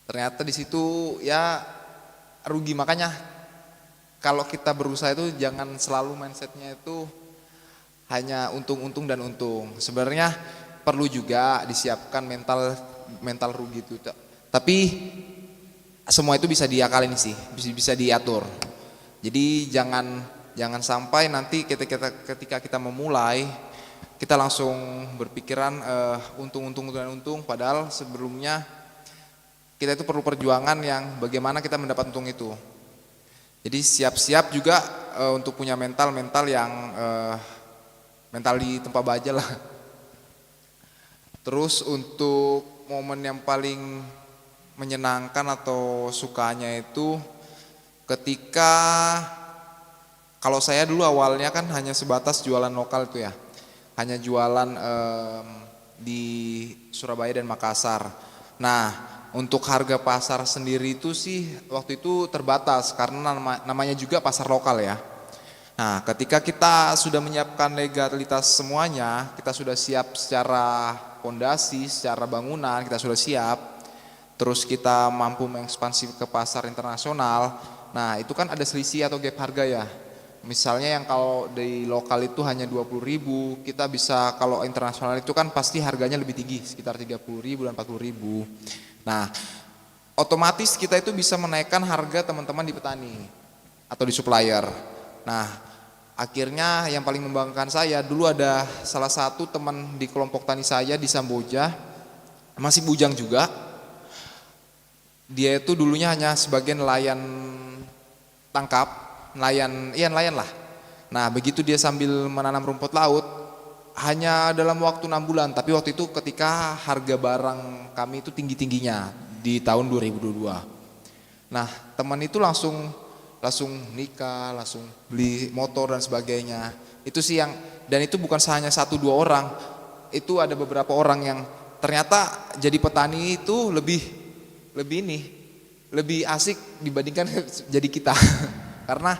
Ternyata di situ ya rugi. Makanya kalau kita berusaha itu jangan selalu mindsetnya itu hanya untung dan untung. Sebenarnya perlu juga disiapkan mental rugi itu. Tapi semua itu bisa diakalin sih, bisa diatur. Jadi jangan sampai nanti ketika kita memulai kita langsung berpikiran untung dan untung, padahal sebelumnya kita itu perlu perjuangan yang bagaimana kita mendapat untung itu. Jadi siap-siap juga untuk punya mental yang mental di tempat baja lah. Terus untuk momen yang paling menyenangkan atau sukanya itu ketika, kalau saya dulu awalnya kan hanya sebatas jualan lokal itu ya, hanya jualan di Surabaya dan Makassar. Nah, untuk harga pasar sendiri itu sih waktu itu terbatas karena namanya juga pasar lokal ya. Nah, ketika kita sudah menyiapkan legalitas semuanya, kita sudah siap secara fondasi, secara bangunan, kita sudah siap, terus kita mampu mengekspansi ke pasar internasional. Nah, itu kan ada selisih atau gap harga ya. Misalnya yang kalau di lokal itu hanya 20.000, kita bisa kalau internasional itu kan pasti harganya lebih tinggi, sekitar 30.000 dan 40.000. Nah, otomatis kita itu bisa menaikkan harga teman-teman di petani atau di supplier. Nah, akhirnya yang paling membanggakan saya, dulu ada salah satu teman di kelompok tani saya di Samboja, masih bujang juga. Dia itu dulunya hanya sebagai nelayan tangkap, nelayan lah. Nah, begitu dia sambil menanam rumput laut, hanya dalam waktu 6 bulan, tapi waktu itu ketika harga barang kami itu tinggi-tingginya di tahun 2022. Nah, teman itu langsung nikah, langsung beli motor dan sebagainya. Itu sih yang, dan itu bukan hanya 1-2 orang, itu ada beberapa orang yang ternyata jadi petani itu lebih asik dibandingkan jadi kita. Karena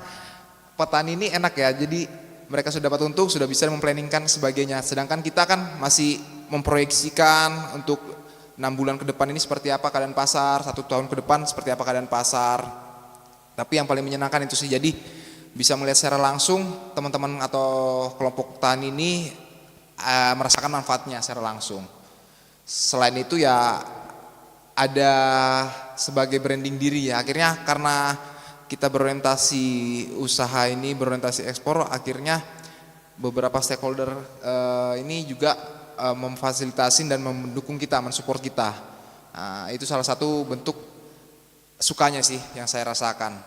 petani ini enak ya, jadi mereka sudah dapat untung, sudah bisa memplanningkan sebagainya. Sedangkan kita kan masih memproyeksikan untuk 6 bulan ke depan ini seperti apa keadaan pasar, 1 tahun ke depan seperti apa keadaan pasar. Tapi yang paling menyenangkan itu sih, jadi bisa melihat secara langsung teman-teman atau kelompok tani ini merasakan manfaatnya secara langsung. Selain itu ya ada sebagai branding diri ya, akhirnya karena kita berorientasi usaha ini, berorientasi ekspor, akhirnya beberapa stakeholder ini juga memfasilitasi dan mendukung kita, mensupport kita. Nah, itu salah satu bentuk sukanya sih yang saya rasakan.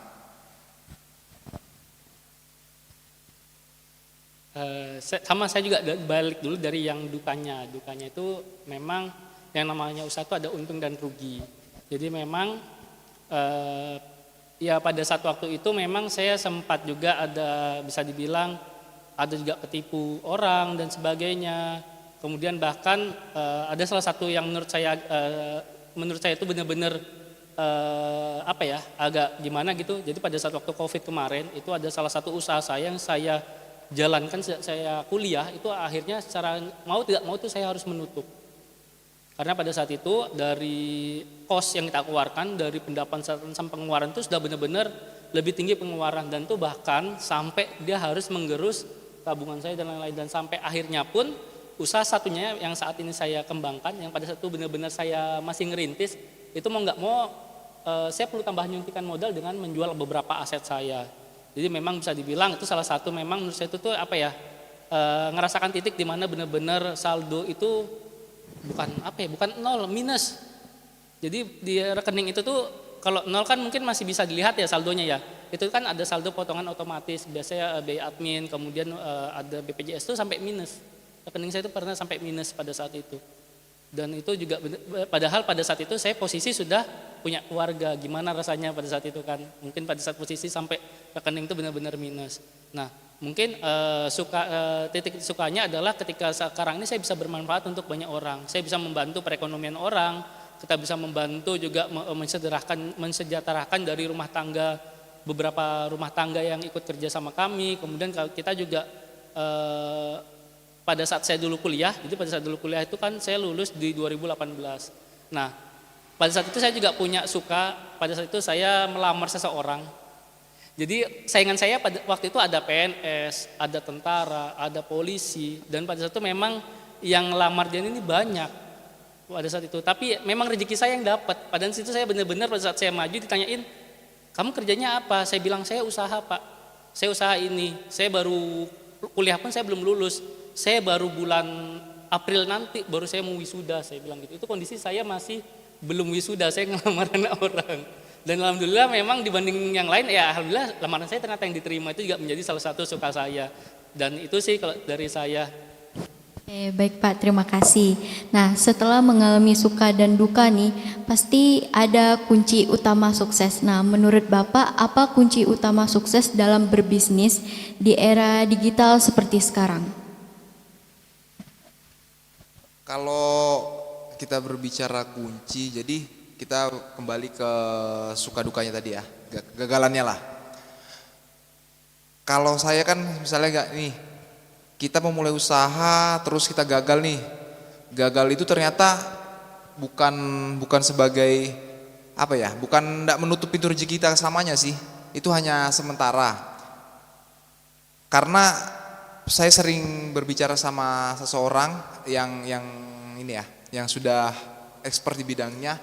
Saya juga balik dulu dari yang dukanya. Dukanya itu memang yang namanya usaha itu ada untung dan rugi. Jadi memang ya pada saat waktu itu memang saya sempat juga ada, bisa dibilang ada juga ketipu orang dan sebagainya. Kemudian bahkan ada salah satu yang menurut saya itu benar-benar agak gimana gitu. Jadi pada saat waktu COVID kemarin itu ada salah satu usaha saya yang saya jalankan sejak saya kuliah, itu akhirnya secara mau tidak mau itu saya harus menutup. Karena pada saat itu dari kos yang kita keluarkan, dari pendapatan sampai pengeluaran itu sudah benar-benar lebih tinggi pengeluaran, dan itu bahkan sampai dia harus menggerus tabungan saya dan lain-lain. Dan sampai akhirnya pun usaha satunya yang saat ini saya kembangkan, yang pada saat itu benar-benar saya masih ngerintis, itu mau nggak mau saya perlu tambah nyuntikan modal dengan menjual beberapa aset saya. Jadi memang bisa dibilang itu salah satu memang menurut saya itu tuh ngerasakan titik di mana benar-benar saldo itu bukan nol, minus. Jadi di rekening itu tuh kalau nol kan mungkin masih bisa dilihat ya saldonya ya. Itu kan ada saldo potongan otomatis, biasanya biaya admin, kemudian ada BPJS itu sampai minus. Rekening saya itu pernah sampai minus pada saat itu. Dan itu juga padahal pada saat itu saya posisi sudah punya keluarga. Gimana rasanya pada saat itu kan? Mungkin pada saat posisi sampai rekening itu benar-benar minus. Nah, mungkin titik sukanya adalah ketika sekarang ini saya bisa bermanfaat untuk banyak orang. Saya bisa membantu perekonomian orang, kita bisa membantu juga mensejahterakan dari rumah tangga, beberapa rumah tangga yang ikut kerja sama kami. Kemudian kita juga pada saat saya dulu kuliah, jadi pada saat dulu kuliah itu kan saya lulus di 2018. Nah, pada saat itu saya juga punya pada saat itu saya melamar seseorang. Jadi saingan saya pada waktu itu ada PNS, ada tentara, ada polisi, dan pada saat itu memang yang lamar dia ini banyak pada saat itu. Tapi memang rezeki saya yang dapat. Pada saat itu saya benar-benar pada saat saya maju ditanyain, kamu kerjanya apa? Saya bilang saya usaha Pak, saya usaha ini. Saya baru kuliah pun saya belum lulus. Saya baru bulan April nanti baru saya mau wisuda, saya bilang gitu. Itu kondisi saya masih belum wisuda, saya ngelamar anak orang. Dan alhamdulillah memang dibanding yang lain ya alhamdulillah lamaran saya ternyata yang diterima itu juga menjadi salah satu suka saya. Dan itu sih kalau dari saya. Baik Pak, terima kasih. Nah, setelah mengalami suka dan duka nih, pasti ada kunci utama sukses. Nah, menurut Bapak, apa kunci utama sukses dalam berbisnis di era digital seperti sekarang? Kalau kita berbicara kunci, jadi kita kembali ke suka dukanya tadi ya, gagalannya lah. Kalau saya kan misalnya kita memulai usaha terus kita gagal nih. Gagal itu ternyata bukan sebagai bukan enggak menutup pintu rezeki kita selamanya sih. Itu hanya sementara. Karena saya sering berbicara sama seseorang yang ini ya, yang sudah expert di bidangnya.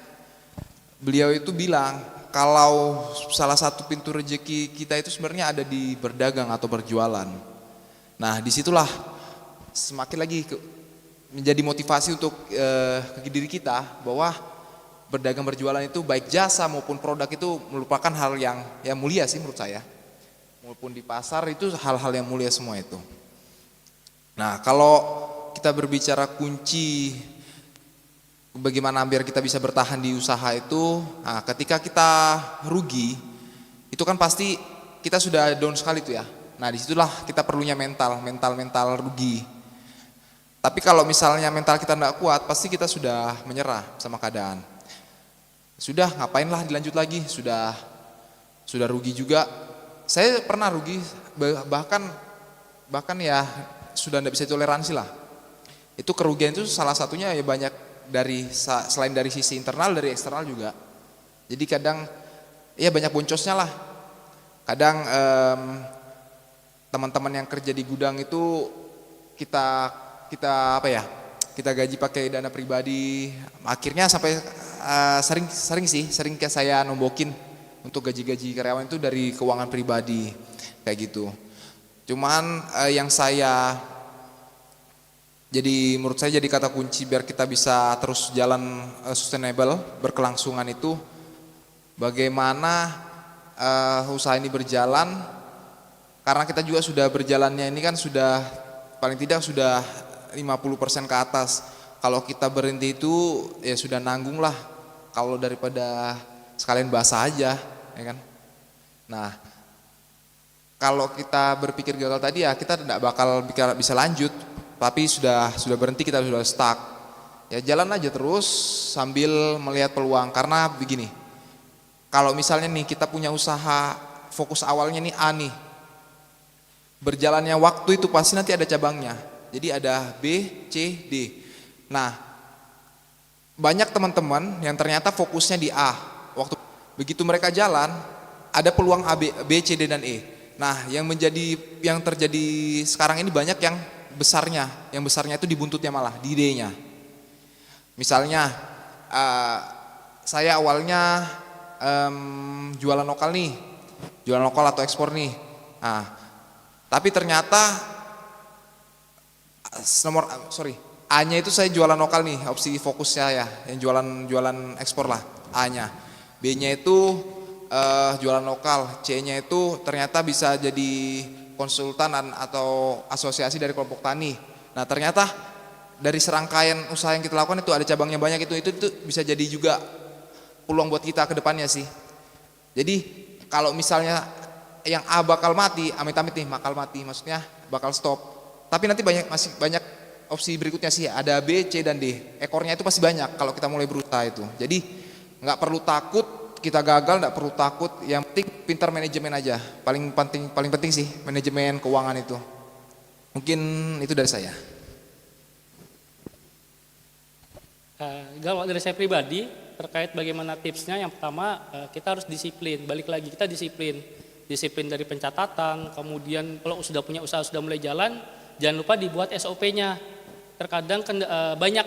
Beliau itu bilang kalau salah satu pintu rezeki kita itu sebenarnya ada di berdagang atau berjualan. Nah, disitulah semakin lagi menjadi motivasi untuk ke diri kita bahwa berdagang berjualan itu baik jasa maupun produk itu merupakan hal yang mulia sih menurut saya. Maupun di pasar itu hal-hal yang mulia semua itu. Nah, kalau kita berbicara kunci bagaimana biar kita bisa bertahan di usaha itu, nah, ketika kita rugi, itu kan pasti kita sudah down sekali tuh ya. Nah, disitulah kita perlunya mental rugi. Tapi kalau misalnya mental kita tidak kuat, pasti kita sudah menyerah sama keadaan. Sudah, ngapainlah dilanjut lagi, sudah rugi juga. Saya pernah rugi, bahkan ya sudah tidak bisa toleransi lah. Itu kerugian itu salah satunya ya banyak selain dari sisi internal, dari eksternal juga. Jadi kadang ya banyak boncosnya lah. Kadang teman-teman yang kerja di gudang itu kita gaji pakai dana pribadi. Akhirnya sampai sering kayak saya nombokin untuk gaji-gaji karyawan itu dari keuangan pribadi kayak gitu. Cuman menurut saya jadi kata kunci biar kita bisa terus jalan sustainable, berkelangsungan itu bagaimana usaha ini berjalan, karena kita juga sudah berjalannya ini kan sudah paling tidak sudah 50% ke atas. Kalau kita berhenti itu ya sudah nanggung lah, kalau daripada sekalian basah aja, ya kan. Nah, kalau kita berpikir gagal tadi ya kita tidak bakal bisa lanjut, tapi sudah berhenti, kita sudah stuck. Ya jalan aja terus sambil melihat peluang, karena begini, kalau misalnya nih kita punya usaha, fokus awalnya nih A nih, berjalannya waktu itu pasti nanti ada cabangnya, jadi ada B, C, D. Nah, banyak teman-teman yang ternyata fokusnya di A, waktu begitu mereka jalan ada peluang A, B, C, D, dan E. Nah, yang terjadi sekarang ini banyak yang besarnya itu di buntutnya, malah di idenya. Misalnya saya awalnya jualan lokal atau ekspor nih. Nah, tapi ternyata A-nya itu saya jualan lokal nih, opsi fokus saya ya, yang jualan ekspor lah A-nya. B-nya itu jualan lokal, C-nya itu ternyata bisa jadi konsultan atau asosiasi dari kelompok tani. Nah, ternyata dari serangkaian usaha yang kita lakukan itu ada cabangnya banyak, itu bisa jadi juga peluang buat kita ke depannya sih. Jadi kalau misalnya yang A bakal mati, amit-amit nih bakal mati, maksudnya bakal stop. Tapi nanti masih banyak opsi berikutnya sih, ada B, C, dan D. Ekornya itu pasti banyak kalau kita mulai berusaha itu. Jadi nggak perlu takut kita gagal, nggak perlu takut, yang penting pintar manajemen aja. Paling penting sih manajemen keuangan itu. Mungkin itu dari saya. Kalau dari saya pribadi terkait bagaimana tipsnya, yang pertama kita harus disiplin. Balik lagi, kita disiplin dari pencatatan. Kemudian kalau sudah punya usaha, sudah mulai jalan, jangan lupa dibuat SOP-nya. Terkadang banyak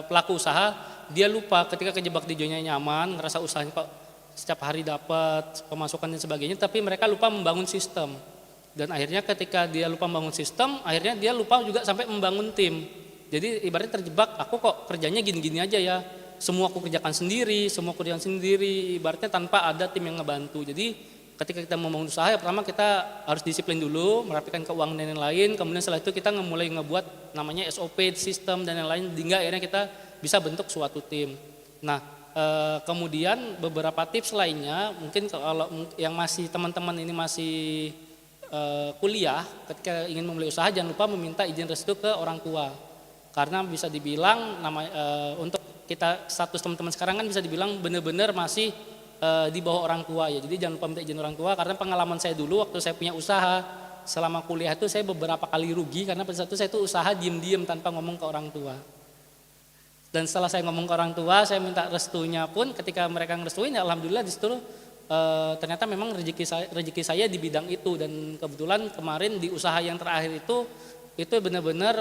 pelaku usaha dia lupa ketika kejebak di zona nyaman, ngerasa usahanya kok setiap hari dapat pemasukan dan sebagainya, tapi mereka lupa membangun sistem. Dan akhirnya ketika dia lupa membangun sistem, akhirnya dia lupa juga sampai membangun tim. Jadi ibaratnya terjebak, aku kok kerjanya gini-gini aja ya, semua aku kerjakan sendiri, ibaratnya tanpa ada tim yang ngebantu. Jadi ketika kita membangun usaha, ya pertama kita harus disiplin dulu, merapikan keuangan dan lain-lain. Kemudian setelah itu kita mulai ngebuat namanya SOP, sistem dan lain-lain, hingga akhirnya kita bisa bentuk suatu tim. Nah, kemudian beberapa tips lainnya, mungkin kalau yang masih teman-teman ini masih kuliah, ketika ingin memulai usaha jangan lupa meminta izin restu ke orang tua. Karena bisa dibilang untuk kita status teman-teman sekarang kan bisa dibilang benar-benar masih di bawah orang tua ya. Jadi jangan lupa minta izin orang tua, karena pengalaman saya dulu waktu saya punya usaha selama kuliah itu saya beberapa kali rugi karena pada saat itu saya tuh usaha diem-diem tanpa ngomong ke orang tua. Dan setelah saya ngomong ke orang tua, saya minta restunya pun ketika mereka ngerestuin ya alhamdulillah di situ ternyata memang rezeki saya di bidang itu, dan kebetulan kemarin di usaha yang terakhir itu benar-benar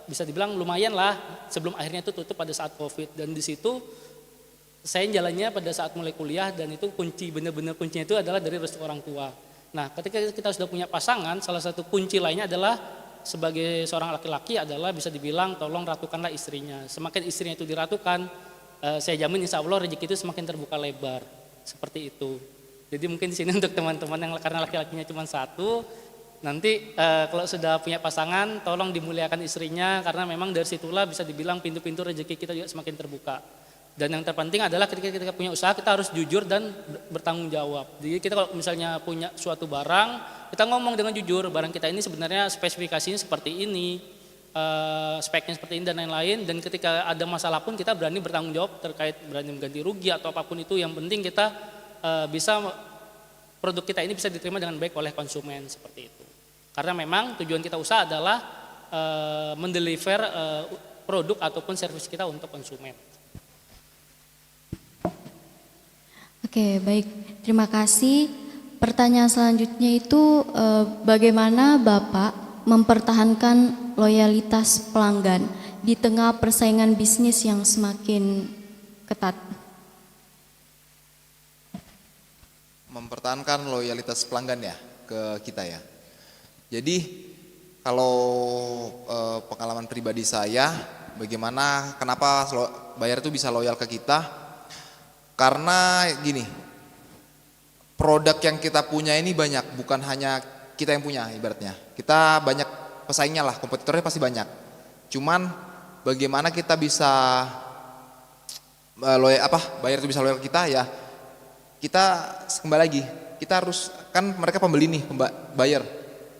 bisa dibilang lumayan lah sebelum akhirnya itu tutup pada saat Covid, dan di situ saya jalannya pada saat mulai kuliah, dan itu benar-benar kuncinya itu adalah dari restu orang tua. Nah, ketika kita sudah punya pasangan, salah satu kunci lainnya adalah sebagai seorang laki-laki adalah bisa dibilang tolong ratukanlah istrinya. Semakin istrinya itu diratukan, saya jamin insya Allah rezeki itu semakin terbuka lebar. Seperti itu. Jadi mungkin di sini untuk teman-teman yang karena laki-lakinya cuma satu, nanti kalau sudah punya pasangan tolong dimuliakan istrinya, karena memang dari situlah bisa dibilang pintu-pintu rezeki kita juga semakin terbuka. Dan yang terpenting adalah ketika kita punya usaha kita harus jujur dan bertanggung jawab. Jadi kita kalau misalnya punya suatu barang, kita ngomong dengan jujur, barang kita ini sebenarnya spesifikasinya seperti ini, speknya seperti ini dan lain-lain, dan ketika ada masalah pun kita berani bertanggung jawab terkait berani mengganti rugi atau apapun itu. Yang penting kita bisa produk kita ini bisa diterima dengan baik oleh konsumen, seperti itu. Karena memang tujuan kita usaha adalah mendeliver produk ataupun servis kita untuk konsumen. Oke, baik. Terima kasih. Pertanyaan selanjutnya itu bagaimana Bapak mempertahankan loyalitas pelanggan di tengah persaingan bisnis yang semakin ketat? Mempertahankan loyalitas pelanggan ya ke kita ya. Jadi kalau pengalaman pribadi saya, bagaimana kenapa buyer itu bisa loyal ke kita? Karena gini, produk yang kita punya ini banyak, bukan hanya kita yang punya ibaratnya. Kita banyak pesaingnya lah, kompetitornya pasti banyak. Cuman bagaimana kita bisa buyer itu bisa loyal ke kita ya. Kita kembali lagi, kita harus, kan mereka pembeli nih, buyer.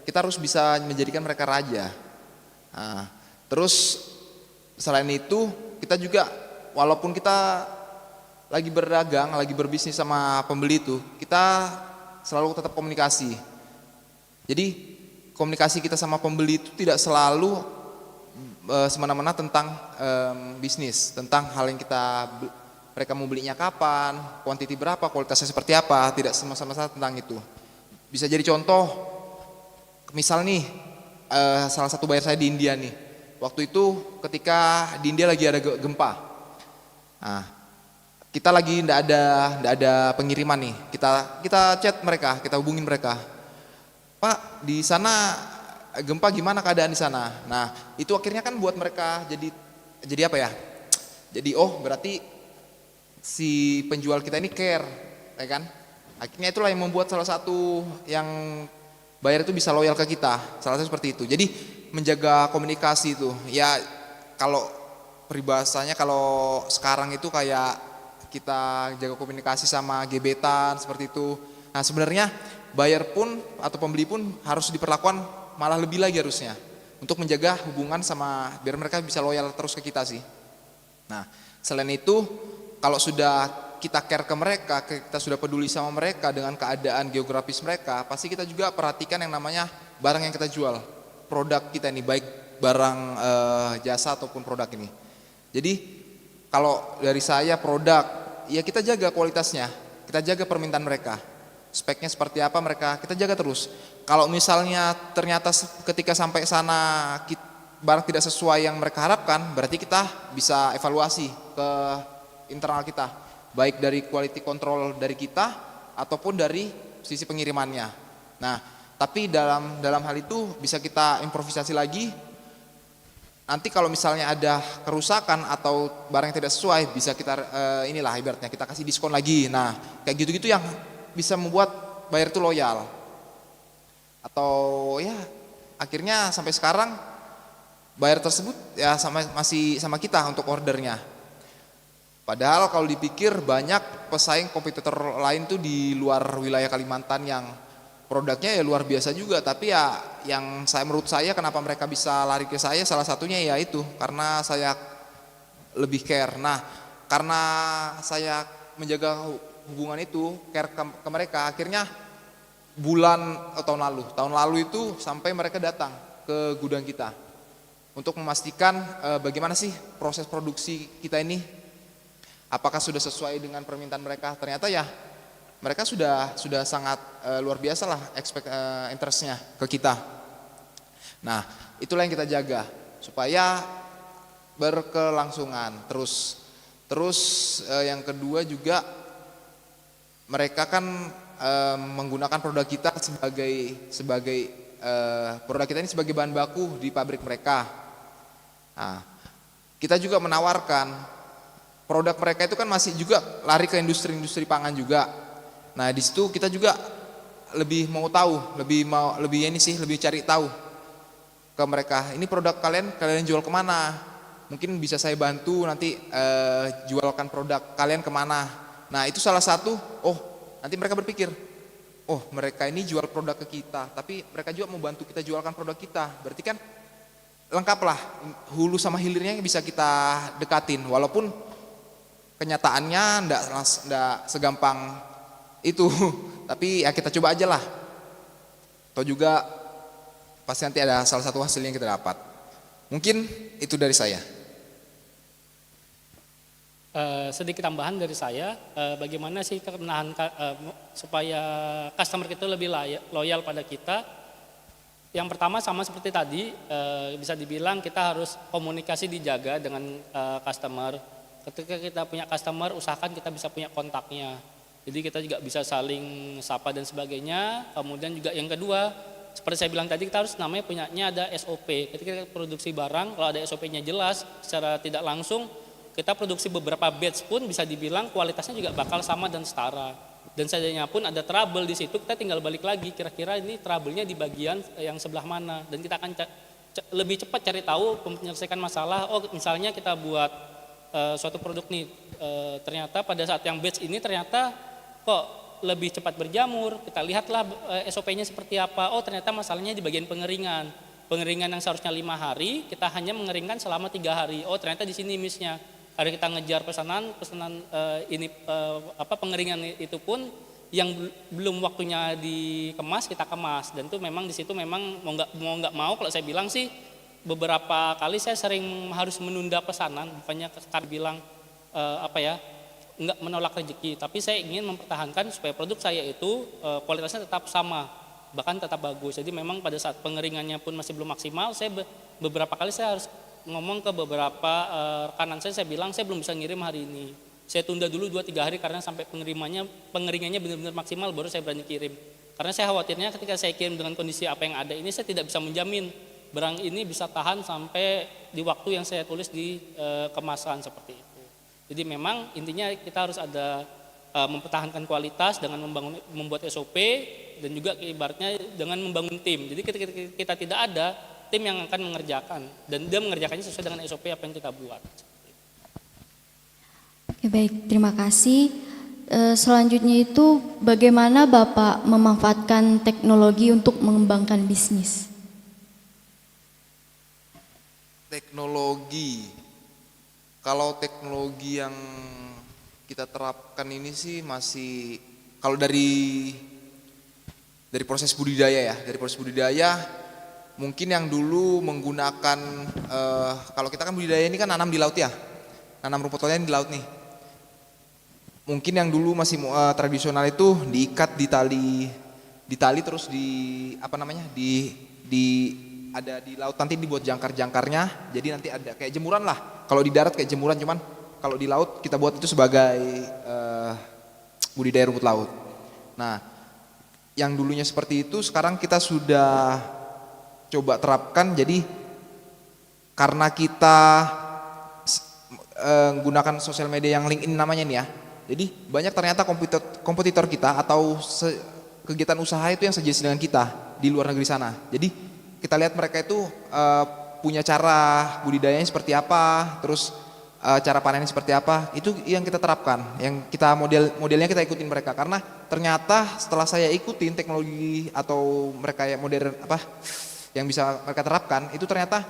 Kita harus bisa menjadikan mereka raja. Nah, terus selain itu kita juga walaupun kita lagi berdagang, lagi berbisnis sama pembeli itu, kita selalu tetap komunikasi. Jadi komunikasi kita sama pembeli itu tidak selalu semena-mena tentang bisnis, tentang hal yang mereka mau belinya kapan, kuantiti berapa, kualitasnya seperti apa, tidak sama-sama tentang itu. Bisa jadi contoh, misal nih salah satu buyer saya di India nih, waktu itu ketika di India lagi ada gempa. Nah, kita lagi ndak ada pengiriman nih. Kita chat mereka, kita hubungin mereka. Pak, di sana gempa gimana keadaan di sana? Nah, itu akhirnya kan buat mereka jadi apa ya? Jadi berarti si penjual kita ini care, ya kan? Akhirnya itulah yang membuat salah satu yang buyer itu bisa loyal ke kita. Salah satu seperti itu. Jadi menjaga komunikasi itu. Ya kalau peribahasanya kalau sekarang itu kayak kita jaga komunikasi sama gebetan seperti itu. Nah, sebenarnya buyer pun atau pembeli pun harus diperlakukan malah lebih lagi harusnya untuk menjaga hubungan sama biar mereka bisa loyal terus ke kita sih. Nah, selain itu kalau sudah kita care ke mereka, kita sudah peduli sama mereka dengan keadaan geografis mereka, pasti kita juga perhatikan yang namanya barang yang kita jual, produk kita ini, baik barang jasa ataupun produk ini. Jadi kalau dari saya produk, ya kita jaga kualitasnya, kita jaga permintaan mereka, speknya seperti apa mereka, kita jaga terus. Kalau misalnya ternyata ketika sampai sana barang tidak sesuai yang mereka harapkan, berarti kita bisa evaluasi ke internal kita, baik dari quality control dari kita ataupun dari sisi pengirimannya. Nah, tapi dalam hal itu bisa kita improvisasi lagi. Nanti kalau misalnya ada kerusakan atau barang yang tidak sesuai, bisa kita inilah ibaratnya kita kasih diskon lagi. Nah, kayak gitu-gitu yang bisa membuat buyer itu loyal. Atau ya akhirnya sampai sekarang buyer tersebut ya masih sama kita untuk ordernya. Padahal kalau dipikir banyak pesaing kompetitor lain tuh di luar wilayah Kalimantan yang produknya ya luar biasa juga, tapi ya yang menurut saya kenapa mereka bisa lari ke saya, salah satunya ya itu karena saya lebih care. Nah, karena saya menjaga hubungan itu, care ke mereka, akhirnya tahun lalu itu sampai mereka datang ke gudang kita untuk memastikan bagaimana sih proses produksi kita ini, apakah sudah sesuai dengan permintaan mereka. Ternyata ya mereka sudah sangat luar biasa lah interestnya ke kita. Nah, itulah yang kita jaga supaya berkelangsungan terus yang kedua juga mereka kan menggunakan produk kita sebagai produk kita ini sebagai bahan baku di pabrik mereka. Nah, kita juga menawarkan produk mereka itu kan masih juga lari ke industri pangan juga. Nah, di situ kita juga lebih mau tahu, lebih cari tahu ke mereka. Ini produk kalian jual kemana? Mungkin bisa saya bantu nanti jualkan produk kalian kemana. Nah, itu salah satu. Oh, nanti mereka berpikir, oh mereka ini jual produk ke kita, tapi mereka juga mau bantu kita jualkan produk kita. Berarti kan lengkap lah, hulu sama hilirnya bisa kita dekatin. Walaupun kenyataannya enggak segampang itu, tapi ya kita coba aja lah. Atau juga pasti nanti ada salah satu hasil yang kita dapat. Mungkin itu dari saya. Sedikit tambahan dari saya, bagaimana sih menahan supaya customer kita lebih loyal pada kita. Yang pertama sama seperti tadi, bisa dibilang kita harus komunikasi dijaga dengan customer. Ketika kita punya customer, usahakan kita bisa punya kontaknya. Jadi kita juga bisa saling sapa dan sebagainya. Kemudian juga yang kedua, seperti saya bilang tadi, kita harus punyanya ada SOP. Ketika kita produksi barang, kalau ada SOP-nya jelas, secara tidak langsung kita produksi beberapa batch pun bisa dibilang kualitasnya juga bakal sama dan setara. Dan seandainya pun ada trouble di situ, kita tinggal balik lagi, kira-kira ini trouble-nya di bagian yang sebelah mana. Dan kita akan lebih cepat cari tahu menyelesaikan masalah. Oh, misalnya kita buat suatu produk nih, ternyata pada saat yang batch ini ternyata kok lebih cepat berjamur, kita lihatlah SOP-nya seperti apa. Oh, ternyata masalahnya di bagian pengeringan. Pengeringan yang seharusnya 5 hari, kita hanya mengeringkan selama 3 hari. Oh, ternyata di sini miss-nya. Karena kita ngejar pesanan pengeringan itu pun yang belum waktunya dikemas, kita kemas. Dan itu memang di situ memang mau nggak mau kalau saya bilang sih, beberapa kali saya sering harus menunda pesanan, bukannya karena bilang nggak menolak rezeki, tapi saya ingin mempertahankan supaya produk saya itu kualitasnya tetap sama, bahkan tetap bagus. Jadi memang pada saat pengeringannya pun masih belum maksimal, saya beberapa kali saya harus ngomong ke beberapa rekanan saya bilang saya belum bisa ngirim hari ini. Saya tunda dulu 2-3 hari karena sampai pengeringannya benar-benar maksimal baru saya berani kirim. Karena saya khawatirnya ketika saya kirim dengan kondisi apa yang ada ini, saya tidak bisa menjamin barang ini bisa tahan sampai di waktu yang saya tulis di kemasan seperti itu. Jadi memang intinya kita harus ada mempertahankan kualitas dengan membuat SOP dan juga ibaratnya dengan membangun tim. Jadi ketika kita tidak ada, tim yang akan mengerjakan dan dia mengerjakannya sesuai dengan SOP apa yang kita buat. Oke, baik, terima kasih. Selanjutnya itu bagaimana Bapak memanfaatkan teknologi untuk mengembangkan bisnis? Teknologi. Kalau teknologi yang kita terapkan ini sih masih, kalau dari proses budidaya ya, mungkin yang dulu menggunakan, kalau kita kan budidaya ini kan nanam di laut ya, nanam rumput lautnya di laut nih. Mungkin yang dulu masih tradisional itu diikat di tali terus ada di laut, nanti dibuat jangkar-jangkarnya, jadi nanti ada kayak jemuran lah. Kalau di darat kayak jemuran, cuman kalau di laut kita buat itu sebagai budidaya rumput laut. Nah, yang dulunya seperti itu sekarang kita sudah coba terapkan. Jadi karena kita menggunakan sosial media yang LinkedIn namanya nih ya, jadi banyak ternyata kompetitor kita atau kegiatan usaha itu yang sejenis dengan kita di luar negeri sana. Jadi kita lihat mereka itu punya cara budidayanya seperti apa, terus cara panennya seperti apa, itu yang kita terapkan, yang kita modelnya kita ikutin mereka. Karena ternyata setelah saya ikutin teknologi atau mereka yang modern yang bisa mereka terapkan, itu ternyata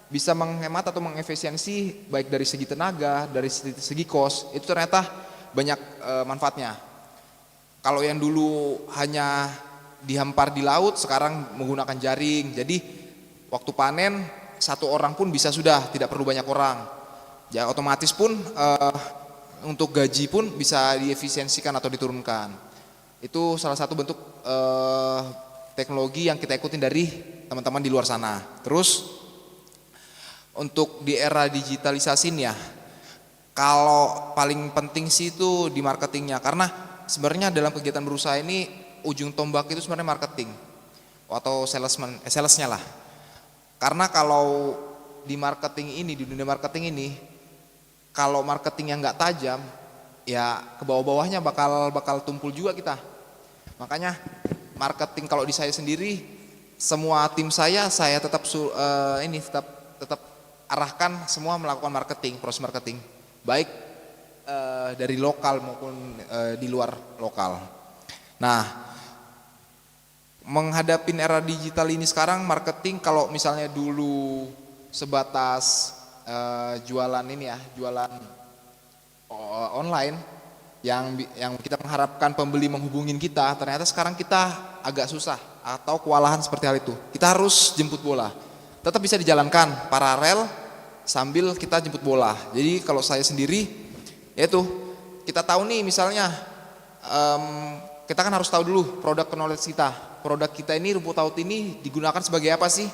bisa menghemat atau mengefisiensi baik dari segi tenaga, dari segi cost, itu ternyata banyak manfaatnya. Kalau yang dulu hanya dihampar di laut, sekarang menggunakan jaring. Jadi waktu panen satu orang pun bisa sudah, tidak perlu banyak orang. Ya otomatis pun untuk gaji pun bisa diefisiensikan atau diturunkan. Itu salah satu bentuk teknologi yang kita ikutin dari teman-teman di luar sana. Terus untuk di era digitalisasi ini ya, kalau paling penting sih itu di marketingnya, karena sebenarnya dalam kegiatan berusaha ini ujung tombak itu sebenarnya marketing atau salesnya lah. Karena kalau di marketing ini, di dunia marketing ini, kalau marketingnya nggak tajam, ya ke bawah-bawahnya bakal tumpul juga kita. Makanya marketing kalau di saya sendiri, semua tim saya tetap tetap arahkan semua melakukan marketing, proses marketing, baik dari lokal maupun di luar lokal. Nah, menghadapi era digital ini sekarang, marketing kalau misalnya dulu sebatas jualan ini ya, jualan online yang kita mengharapkan pembeli menghubungin kita, ternyata sekarang kita agak susah atau kewalahan seperti hal itu. Kita harus jemput bola. Tetap bisa dijalankan paralel sambil kita jemput bola. Jadi kalau saya sendiri, yaitu kita tahu nih misalnya kita kan harus tahu dulu produk knowledge kita. Produk kita ini, rumput laut ini digunakan sebagai apa sih?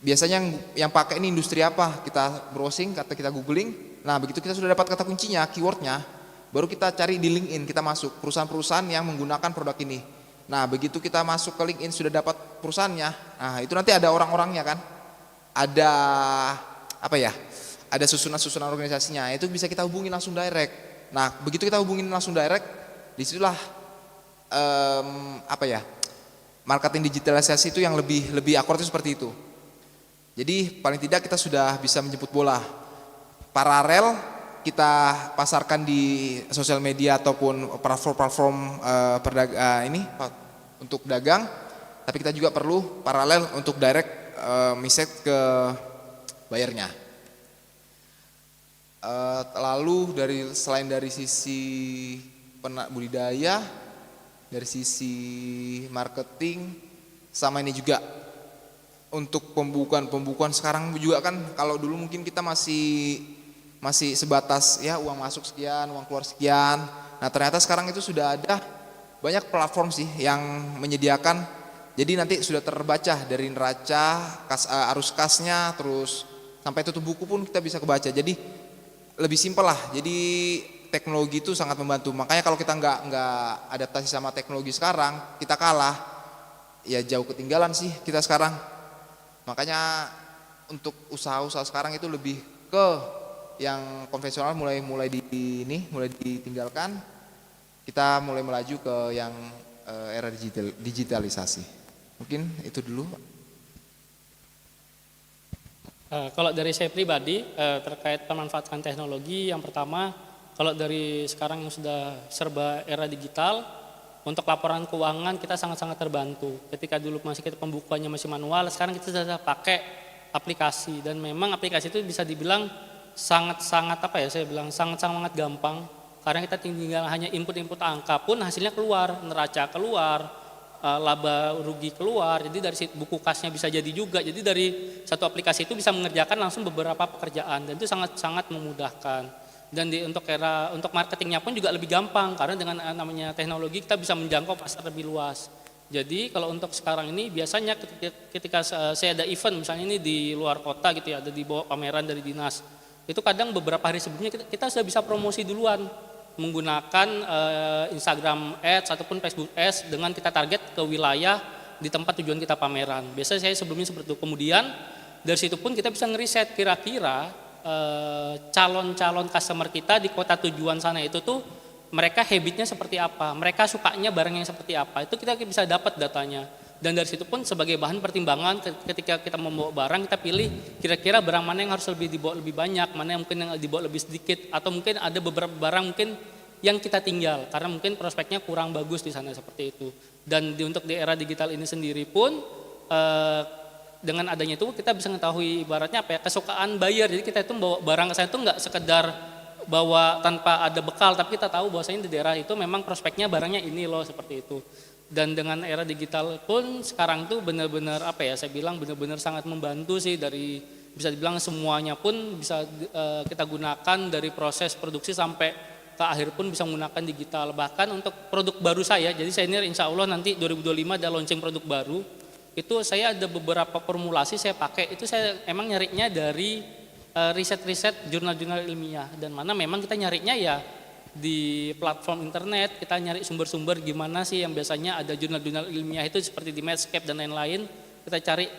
Biasanya yang pakai ini industri apa? Kita browsing, kita googling. Nah begitu kita sudah dapat kata kuncinya, keywordnya, baru kita cari di LinkedIn, kita masuk perusahaan-perusahaan yang menggunakan produk ini. Nah begitu kita masuk ke LinkedIn sudah dapat perusahaannya, nah itu nanti ada orang-orangnya kan, ada apa ya, ada susunan-susunan organisasinya, itu bisa kita hubungin langsung direct. Nah begitu kita hubungin langsung direct, disitulah marketing digitalisasi itu yang lebih akurat itu seperti itu. Jadi paling tidak kita sudah bisa menjemput bola. Paralel kita pasarkan di sosial media ataupun platform untuk dagang, tapi kita juga perlu paralel untuk direct message ke bayarnya. Lalu selain dari sisi budidaya, dari sisi marketing, sama ini juga untuk pembukuan sekarang juga kan, kalau dulu mungkin kita masih sebatas ya uang masuk sekian, uang keluar sekian. Nah ternyata sekarang itu sudah ada banyak platform sih yang menyediakan. Jadi nanti sudah terbaca dari neraca, arus kasnya, terus sampai tutup buku pun kita bisa kebaca. Jadi lebih simpel lah. Jadi teknologi itu sangat membantu. Makanya kalau kita nggak adaptasi sama teknologi sekarang, kita kalah. Ya jauh ketinggalan sih kita sekarang. Makanya untuk usaha-usaha sekarang itu lebih ke yang konvensional mulai ditinggalkan. Kita mulai melaju ke yang era digitalisasi. Mungkin itu dulu. Kalau dari saya pribadi terkait pemanfaatan teknologi, yang pertama kalau dari sekarang yang sudah serba era digital, untuk laporan keuangan kita sangat-sangat terbantu. Ketika dulu kita pembukuannya masih manual, sekarang kita sudah pakai aplikasi, dan memang aplikasi itu bisa dibilang sangat-sangat sangat gampang, karena kita tinggal hanya input angka pun hasilnya keluar, neraca keluar, laba rugi keluar. Jadi dari buku kasnya bisa jadi juga. Jadi dari satu aplikasi itu bisa mengerjakan langsung beberapa pekerjaan, dan itu sangat-sangat memudahkan. Dan untuk marketingnya pun juga lebih gampang, karena dengan namanya teknologi kita bisa menjangkau pasar lebih luas. Jadi kalau untuk sekarang ini biasanya ketika saya ada event misalnya ini di luar kota gitu ya, ada di bawah pameran dari dinas, itu kadang beberapa hari sebelumnya kita sudah bisa promosi duluan menggunakan Instagram Ads ataupun Facebook Ads, dengan kita target ke wilayah di tempat tujuan kita pameran. Biasanya saya sebelumnya seperti itu. Kemudian dari situ pun kita bisa ngeriset kira-kira calon-calon customer kita di kota tujuan sana itu tuh mereka habitnya seperti apa, mereka sukanya barang yang seperti apa, itu kita bisa dapat datanya. Dan dari situ pun sebagai bahan pertimbangan ketika kita membawa barang, kita pilih kira-kira barang mana yang harus dibawa lebih banyak, mana yang mungkin yang dibawa lebih sedikit, atau mungkin ada beberapa barang mungkin yang kita tinggal karena mungkin prospeknya kurang bagus di sana, seperti itu. Dan untuk di era digital ini sendiri pun dengan adanya itu kita bisa mengetahui ibaratnya kesukaan buyer. Jadi kita itu bawa barang ke sana itu nggak sekedar bawa tanpa ada bekal, tapi kita tahu bahwasanya di daerah itu memang prospeknya barangnya ini loh, seperti itu. Dan dengan era digital pun sekarang tuh benar-benar saya bilang benar-benar sangat membantu sih, dari bisa dibilang semuanya pun bisa kita gunakan, dari proses produksi sampai ke akhir pun bisa menggunakan digital. Bahkan untuk produk baru saya, jadi saya ini insya Allah nanti 2025 ada launching produk baru. Itu saya ada beberapa formulasi saya pakai, itu saya emang nyarinya dari riset-riset jurnal-jurnal ilmiah, dan mana memang kita nyarinya ya di platform internet, kita nyari sumber-sumber gimana sih yang biasanya ada jurnal-jurnal ilmiah itu seperti di Medscape dan lain-lain, kita cari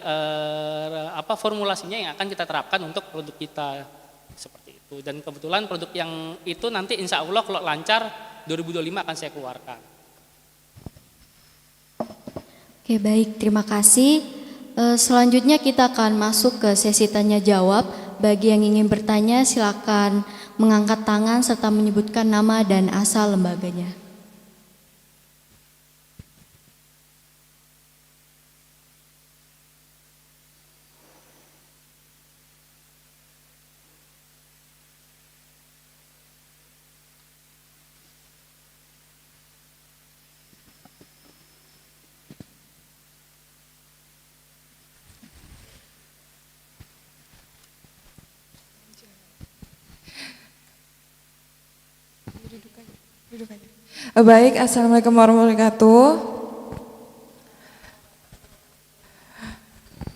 apa formulasinya yang akan kita terapkan untuk produk kita seperti itu. Dan kebetulan produk yang itu nanti insya Allah kalau lancar 2025 akan saya keluarkan. Oke, baik, terima kasih. Selanjutnya kita akan masuk ke sesi tanya jawab. Bagi yang ingin bertanya silakan mengangkat tangan serta menyebutkan nama dan asal lembaganya. Baik, Assalamualaikum warahmatullahi wabarakatuh.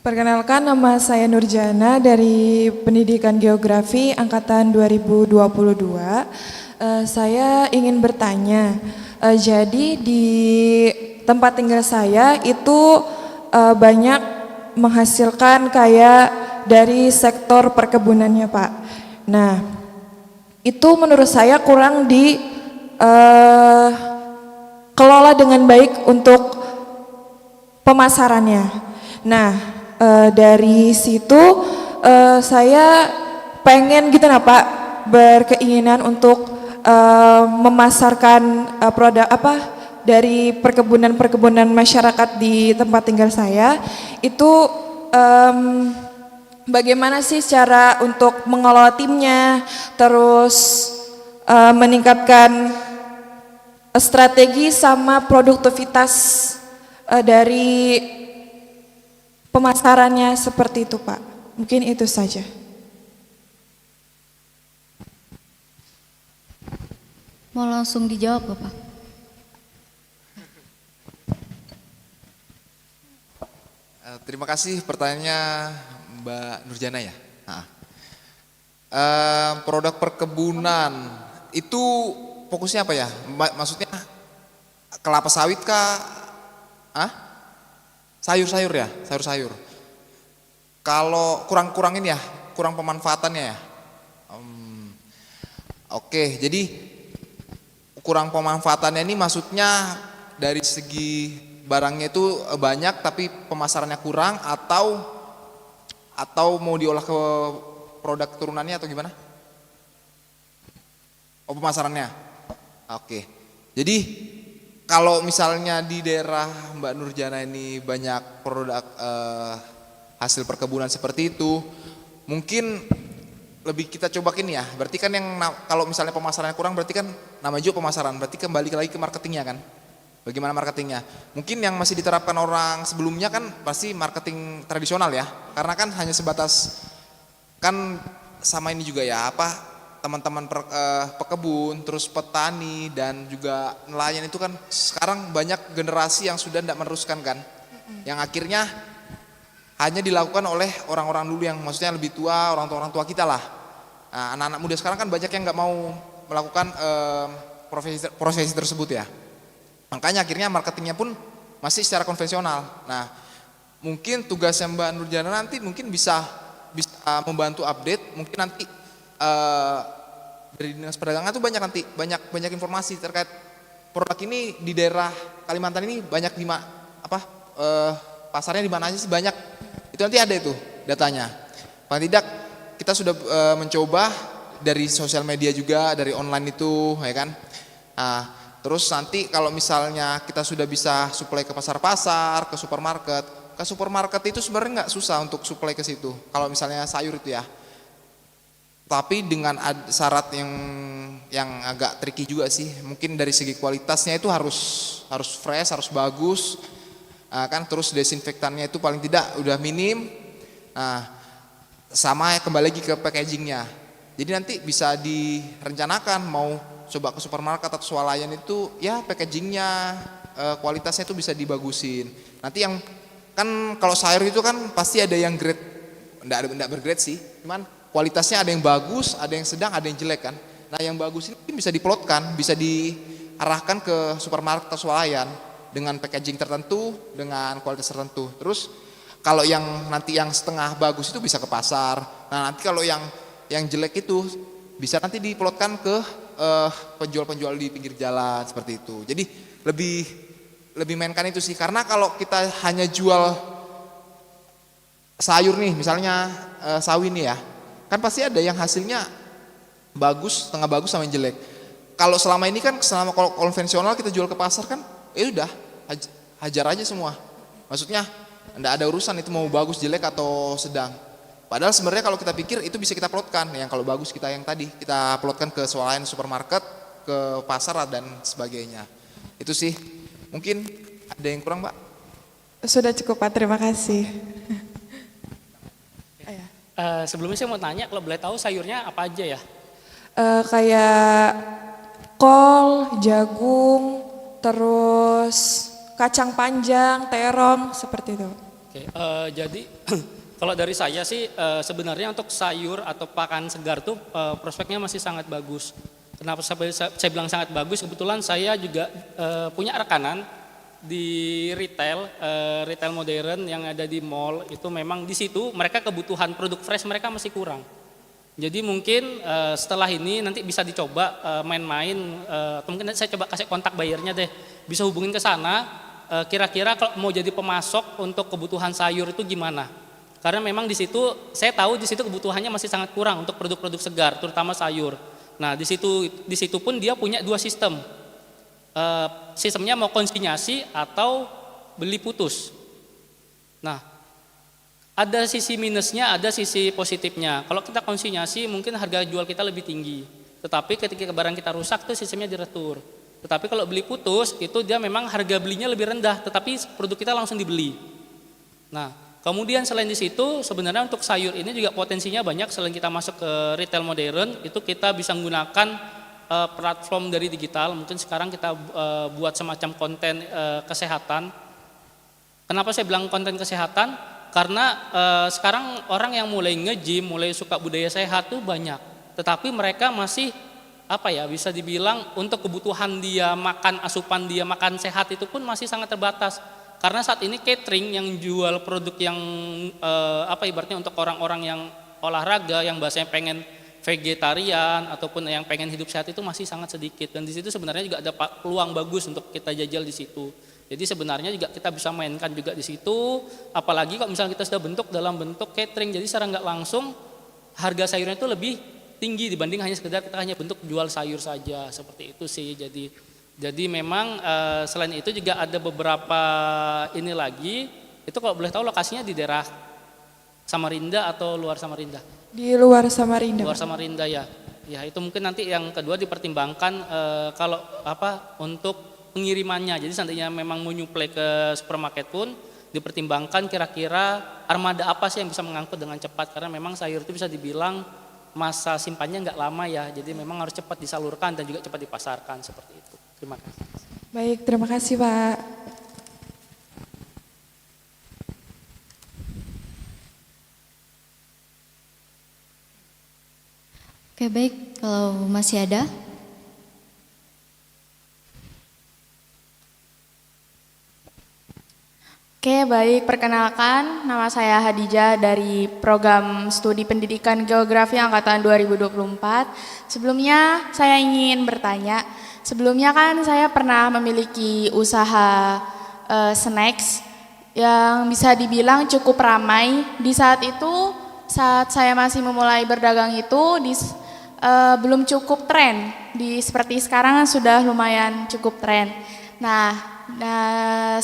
Perkenalkan, nama saya Nurjana dari Pendidikan Geografi Angkatan 2022. Saya ingin bertanya, jadi di tempat tinggal saya itu banyak menghasilkan kayak dari sektor perkebunannya, Pak. Nah, itu menurut saya kurang kelola dengan baik untuk pemasarannya. Nah, dari situ saya pengen gitu nah Pak, berkeinginan untuk memasarkan produk apa dari perkebunan masyarakat di tempat tinggal saya. Itu bagaimana sih cara untuk mengelola timnya, terus meningkatkan strategi sama produktivitas dari pemasarannya seperti itu, Pak. Mungkin itu saja. Mau langsung dijawab, Bapak? Terima kasih pertanyaannya Mbak Nurjana ya. Produk perkebunan itu fokusnya apa ya? Maksudnya kelapa sawit kah? Sayur-sayur ya, sayur-sayur. Kalau kurang ini ya, kurang pemanfaatannya ya. Oke, jadi kurang pemanfaatannya ini maksudnya dari segi barangnya itu banyak tapi pemasarannya kurang, atau mau diolah ke produk turunannya atau gimana? Oh, pemasarannya. Oke. Jadi kalau misalnya di daerah Mbak Nurjana ini banyak produk hasil perkebunan seperti itu, mungkin lebih kita coba gini ya. Berarti kan kalau misalnya pemasarannya kurang, berarti kan namanya juga pemasaran. Berarti kembali lagi ke marketingnya kan. Bagaimana marketingnya? Mungkin yang masih diterapkan orang sebelumnya kan pasti marketing tradisional ya. Karena kan hanya sebatas kan sama ini juga ya teman-teman pekebun, terus petani dan juga nelayan itu kan sekarang banyak generasi yang sudah tidak meneruskan kan, yang akhirnya hanya dilakukan oleh orang-orang dulu yang maksudnya lebih tua, orang tua kita lah. Nah, anak-anak muda sekarang kan banyak yang nggak mau melakukan profesi tersebut ya. Makanya akhirnya marketingnya pun masih secara konvensional. Nah, mungkin tugasnya Mbak Nurjana nanti mungkin bisa membantu update, mungkin nanti dari Dinas Perdagangan tuh banyak informasi terkait produk ini di daerah Kalimantan ini banyak pasarnya di mana aja sih, banyak. Itu nanti ada itu datanya. Paling tidak kita sudah mencoba dari sosial media juga, dari online itu ya kan. Nah, terus nanti kalau misalnya kita sudah bisa suplai ke pasar-pasar, ke supermarket itu sebenarnya nggak susah untuk suplai ke situ. Kalau misalnya sayur itu ya. Tapi dengan syarat yang agak tricky juga sih. Mungkin dari segi kualitasnya itu harus fresh, harus bagus. Kan terus desinfektannya itu paling tidak udah minim. Nah, sama kembali lagi ke packagingnya. Jadi nanti bisa direncanakan mau coba ke supermarket atau swalayan itu ya packagingnya, kualitasnya itu bisa dibagusin. Nanti yang kan kalau sayur itu kan pasti ada yang grade, enggak bergrade sih, cuman kualitasnya ada yang bagus, ada yang sedang, ada yang jelek kan. Nah yang bagus ini bisa diplotkan, bisa diarahkan ke supermarket atau swalayan dengan packaging tertentu, dengan kualitas tertentu. Terus kalau yang nanti yang setengah bagus itu bisa ke pasar. Nah nanti kalau yang jelek itu bisa nanti diplotkan ke penjual-penjual di pinggir jalan seperti itu. Jadi lebih mainkan itu sih, karena kalau kita hanya jual sayur nih, misalnya sawi nih ya, kan pasti ada yang hasilnya bagus, setengah bagus sama yang jelek. Kalau selama ini kan selama kalau konvensional kita jual ke pasar kan, ya udah hajar aja semua. Maksudnya enggak ada urusan itu mau bagus, jelek atau sedang. Padahal sebenarnya kalau kita pikir itu bisa kita plotkan, yang kalau bagus kita yang tadi kita plotkan ke swalayan, supermarket, ke pasar dan sebagainya. Itu sih. Mungkin ada yang kurang, Mbak? Sudah cukup Pak, terima kasih. Sebelumnya saya mau tanya, kalau boleh tahu sayurnya apa aja ya? Kayak kol, jagung, terus kacang panjang, terong, seperti itu. Oke, jadi kalau dari saya sih sebenarnya untuk sayur atau pakan segar tuh prospeknya masih sangat bagus. Kenapa saya bilang sangat bagus? Kebetulan saya juga punya rekanan di retail modern yang ada di mall. Itu memang di situ mereka kebutuhan produk fresh mereka masih kurang. Jadi mungkin setelah ini nanti bisa dicoba main-main, atau mungkin saya coba kasih kontak bayarnya deh. Bisa hubungin ke sana. Kira-kira kalau mau jadi pemasok untuk kebutuhan sayur itu gimana? Karena memang di situ saya tahu di situ kebutuhannya masih sangat kurang untuk produk-produk segar, terutama sayur. Nah di situ pun dia punya dua sistem. Sistemnya mau konsinyasi atau beli putus. Nah ada sisi minusnya, ada sisi positifnya. Kalau kita konsinyasi mungkin harga jual kita lebih tinggi. Tetapi ketika barang kita rusak tuh sistemnya diretur. Tetapi kalau beli putus itu dia memang harga belinya lebih rendah, tetapi produk kita langsung dibeli. Nah, kemudian selain di situ sebenarnya untuk sayur ini juga potensinya banyak. Selain kita masuk ke retail modern, itu kita bisa menggunakan platform dari digital. Mungkin sekarang kita buat semacam konten kesehatan. Kenapa saya bilang konten kesehatan? Karena sekarang orang yang mulai nge-gym, mulai suka budaya sehat tuh banyak. Tetapi mereka masih bisa dibilang untuk kebutuhan dia makan, asupan dia makan sehat itu pun masih sangat terbatas. Karena saat ini catering yang jual produk yang ibaratnya untuk orang-orang yang olahraga, yang bahasanya pengen vegetarian ataupun yang pengen hidup sehat itu masih sangat sedikit. Dan di situ sebenarnya juga ada peluang bagus untuk kita jajal di situ. Jadi sebenarnya juga kita bisa mainkan juga di situ. Apalagi kalau misalnya kita sudah bentuk dalam bentuk catering, jadi secara nggak langsung harga sayurnya itu lebih tinggi dibanding hanya sekedar kita hanya bentuk jual sayur saja, seperti itu sih. Jadi memang selain itu juga ada beberapa ini lagi. Itu kalau boleh tahu lokasinya di daerah Samarinda atau luar Samarinda? Di luar Samarinda. Luar Samarinda ya. Ya itu mungkin nanti yang kedua dipertimbangkan kalau untuk pengirimannya. Jadi seandainya memang mau nyuplai ke supermarket pun dipertimbangkan kira-kira armada apa sih yang bisa mengangkut dengan cepat, karena memang sayur itu bisa dibilang masa simpannya nggak lama ya, jadi memang harus cepat disalurkan dan juga cepat dipasarkan seperti itu. Terima kasih. Baik, terima kasih Pak. Oke baik, kalau masih ada. Oke, baik. Perkenalkan, nama saya Hadijah dari Program Studi Pendidikan Geografi Angkatan 2024. Sebelumnya saya ingin bertanya, sebelumnya kan saya pernah memiliki usaha snacks yang bisa dibilang cukup ramai. Di saat itu, saat saya masih memulai berdagang itu, belum cukup tren. Seperti sekarang sudah lumayan cukup tren. Nah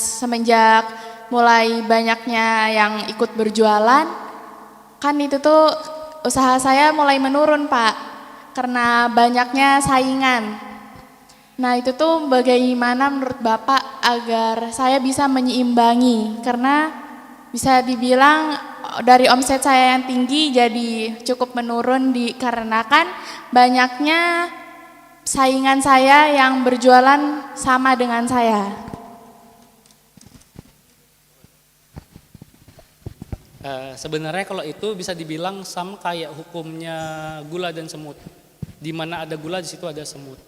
semenjak mulai banyaknya yang ikut berjualan, kan itu tuh usaha saya mulai menurun Pak, karena banyaknya saingan. Nah itu tuh bagaimana menurut Bapak agar saya bisa menyeimbangi, karena bisa dibilang dari omset saya yang tinggi jadi cukup menurun dikarenakan banyaknya saingan saya yang berjualan sama dengan saya. Sebenarnya kalau itu bisa dibilang sama kayak hukumnya gula dan semut. Di mana ada gula di situ ada semut.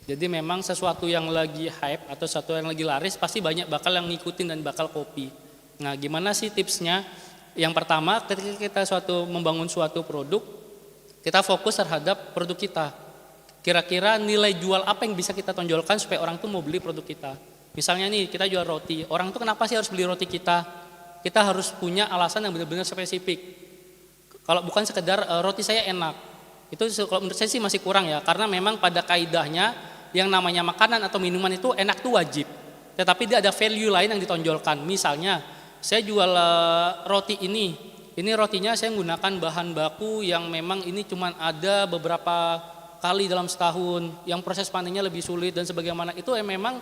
Jadi memang sesuatu yang lagi hype atau sesuatu yang lagi laris pasti banyak bakal yang ngikutin dan bakal copy. Nah, gimana sih tipsnya? Yang pertama, ketika kita membangun suatu produk, kita fokus terhadap produk kita. Kira-kira nilai jual apa yang bisa kita tonjolkan supaya orang tuh mau beli produk kita. Misalnya nih, kita jual roti. Orang tuh kenapa sih harus beli roti kita? Kita harus punya alasan yang benar-benar spesifik. Kalau bukan sekedar roti saya enak, itu kalau menurut saya sih masih kurang ya, karena memang pada kaidahnya yang namanya makanan atau minuman itu enak tuh wajib. Tetapi dia ada value lain yang ditonjolkan. Misalnya, saya jual roti ini rotinya saya menggunakan bahan baku yang memang ini cuma ada beberapa kali dalam setahun, yang proses panennya lebih sulit dan sebagaimana itu memang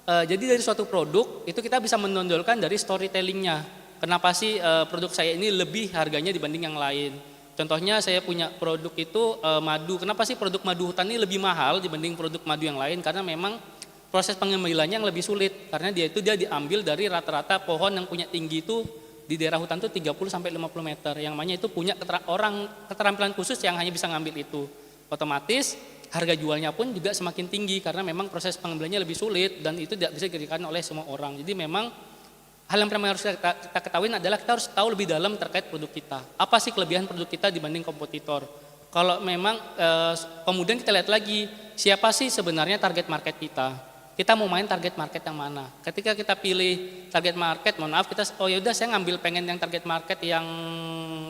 jadi dari suatu produk itu kita bisa menonjolkan dari storytellingnya. Kenapa sih produk saya ini lebih harganya dibanding yang lain? Contohnya saya punya produk itu madu. Kenapa sih produk madu hutan ini lebih mahal dibanding produk madu yang lain? Karena memang proses pengambilannya yang lebih sulit. Karena dia diambil dari rata-rata pohon yang punya tinggi itu di daerah hutan itu 30 sampai 50 meter. Yang namanya itu punya keterampilan khusus yang hanya bisa ngambil itu. Otomatis harga jualnya pun juga semakin tinggi karena memang proses pengambilannya lebih sulit dan itu tidak bisa dikerjakan oleh semua orang. Jadi memang hal yang pertama harus kita ketahui adalah kita harus tahu lebih dalam terkait produk kita. Apa sih kelebihan produk kita dibanding kompetitor? Kalau memang kemudian kita lihat lagi siapa sih sebenarnya target market kita. Kita mau main target market yang mana? Ketika kita pilih target market, mohon maaf yaudah saya ngambil pengen yang target market yang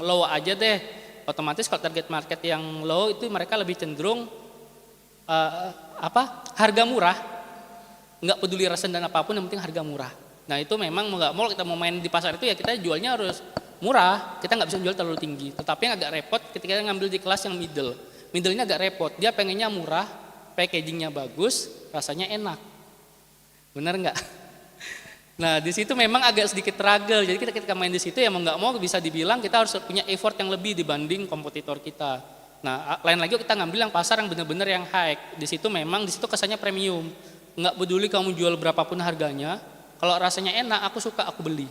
low aja deh. Otomatis kalau target market yang low itu mereka lebih cenderung harga murah, nggak peduli rasa dan apapun yang penting harga murah. Nah itu memang nggak mau kita mau main di pasar itu ya kita jualnya harus murah, kita nggak bisa jual terlalu tinggi. Tetapi yang agak repot ketika kita ngambil di kelas yang middle ini agak repot. Dia pengennya murah, packagingnya bagus, rasanya enak, benar nggak? Nah di situ memang agak sedikit struggle. Jadi kita ketika main di situ ya mau nggak mau bisa dibilang kita harus punya effort yang lebih dibanding kompetitor kita. Nah, lain lagi kita ngambil yang pasar yang benar-benar yang high. Di situ kesannya premium. Nggak peduli kamu jual berapapun harganya, kalau rasanya enak, aku suka, aku beli.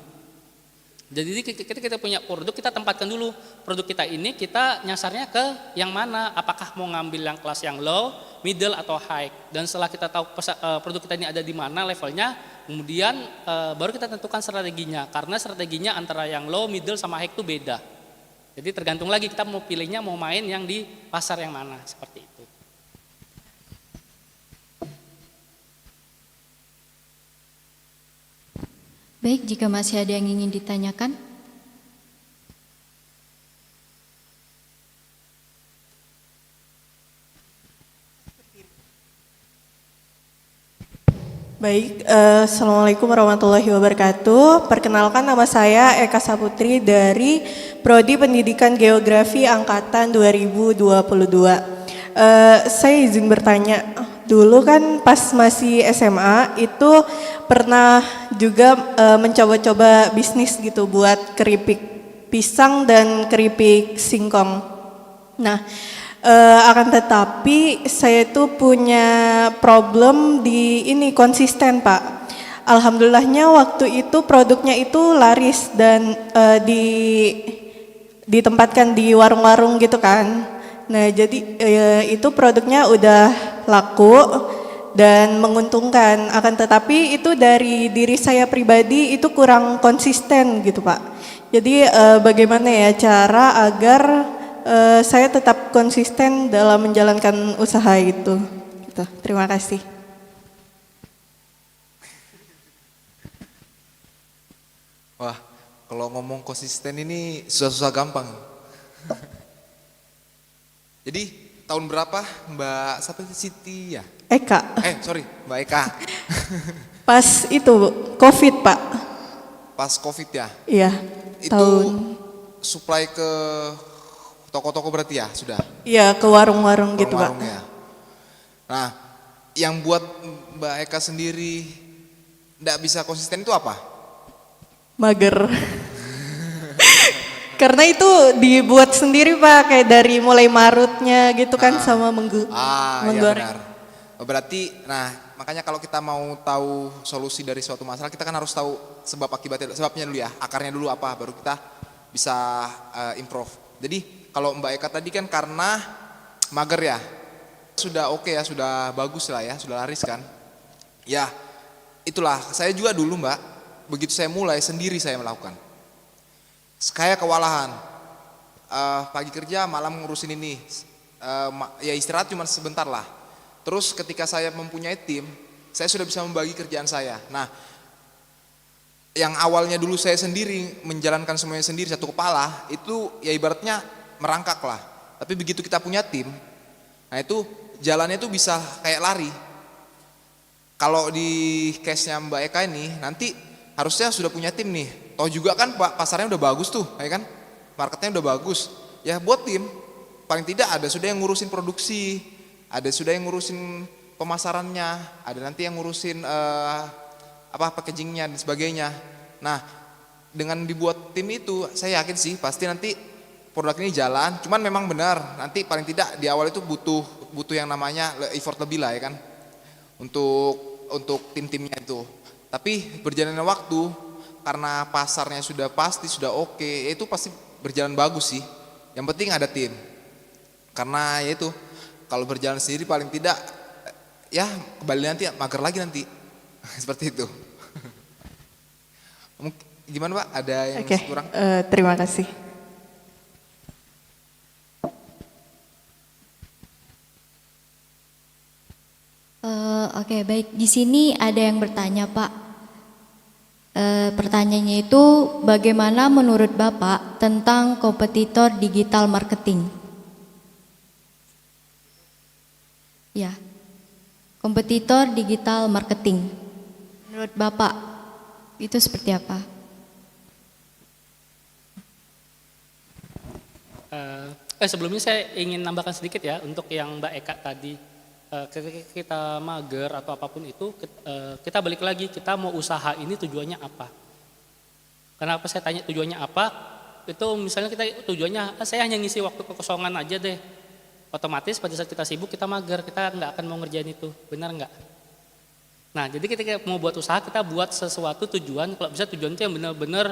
Jadi kita punya produk, kita tempatkan dulu produk kita ini kita nyasarnya ke yang mana? Apakah mau ngambil yang kelas yang low, middle atau high? Dan setelah kita tahu produk kita ini ada di mana levelnya, kemudian baru kita tentukan strateginya. Karena strateginya antara yang low, middle sama high itu beda. Jadi tergantung lagi kita mau pilihnya mau main yang di pasar yang mana, seperti itu. Baik, jika masih ada yang ingin ditanyakan. Baik, Assalamualaikum warahmatullahi wabarakatuh. Perkenalkan nama saya Eka Saputri dari Prodi Pendidikan Geografi Angkatan 2022. Saya izin bertanya, dulu kan pas masih SMA itu pernah juga mencoba-coba bisnis gitu buat keripik pisang dan keripik singkong. Nah, akan tetapi saya itu punya problem di ini konsisten Pak. Alhamdulillahnya waktu itu produknya itu laris dan ditempatkan di warung-warung gitu kan. Nah jadi itu produknya udah laku dan menguntungkan. Akan tetapi itu dari diri saya pribadi itu kurang konsisten gitu Pak. Jadi bagaimana ya cara agar saya tetap konsisten dalam menjalankan usaha itu. Gitu. Terima kasih. Wah, kalau ngomong konsisten ini susah-susah gampang. Jadi tahun berapa Mbak Siti ya? Eka. Sorry, Mbak Eka. Pas itu COVID Pak. Pas COVID ya? Iya. Itu supply ke toko-toko berarti ya sudah? Iya, ke warung-warung gitu Pak. Ya. Nah, yang buat Mbak Eka sendiri tidak bisa konsisten itu apa? Mager. Karena itu dibuat sendiri Pak, kayak dari mulai marutnya gitu kan sama menggoreng. Iya benar. Berarti, nah makanya kalau kita mau tahu solusi dari suatu masalah, kita kan harus tahu sebab akibatnya, sebabnya dulu ya, akarnya dulu apa, baru kita bisa improve. Jadi kalau Mbak Eka tadi kan karena mager ya, sudah oke ya, sudah bagus lah ya, sudah laris kan. Ya itulah, saya juga dulu Mbak, begitu saya mulai sendiri saya melakukan. Kayak kewalahan, pagi kerja, malam ngurusin ini, ya istirahat cuma sebentar lah. Terus ketika saya mempunyai tim, saya sudah bisa membagi kerjaan saya. Nah, yang awalnya dulu saya sendiri, menjalankan semuanya sendiri, satu kepala, itu ya ibaratnya merangkak lah. Tapi begitu kita punya tim, nah itu jalannya itu bisa kayak lari. Kalau di case-nya Mbak Eka ini, nanti harusnya sudah punya tim nih. Toh juga kan pasarnya udah bagus tuh, ya kan? Marketnya udah bagus. Ya buat tim, paling tidak ada sudah yang ngurusin produksi, ada sudah yang ngurusin pemasarannya, ada nanti yang ngurusin packagingnya dan sebagainya. Nah, dengan dibuat tim itu, saya yakin sih pasti nanti produk ini jalan. Cuman memang benar, nanti paling tidak di awal itu butuh yang namanya effort lebih lah ya kan, untuk tim-timnya itu. Tapi berjalannya waktu, karena pasarnya sudah pasti sudah oke, itu pasti berjalan bagus sih. Yang penting ada tim. Karena ya itu, kalau berjalan sendiri paling tidak ya kembali nanti mager lagi nanti. Seperti itu. Gimana Pak? Ada yang kurang? Terima kasih. Oke, baik. Di sini ada yang bertanya Pak. Pertanyaannya itu bagaimana menurut Bapak tentang kompetitor digital marketing? Ya, kompetitor digital marketing. Menurut Bapak itu seperti apa? Sebelumnya saya ingin nambahkan sedikit ya untuk yang Mbak Eka tadi. Ketika kita mager atau apapun itu, kita balik lagi, kita mau usaha ini tujuannya apa? Kenapa saya tanya tujuannya apa? Itu misalnya kita tujuannya, saya hanya ngisi waktu kekosongan aja deh. Otomatis pada saat kita sibuk kita mager, kita nggak akan mau ngerjain itu, benar nggak? Nah, jadi ketika mau buat usaha kita buat sesuatu tujuan, kalau bisa tujuan itu yang benar-benar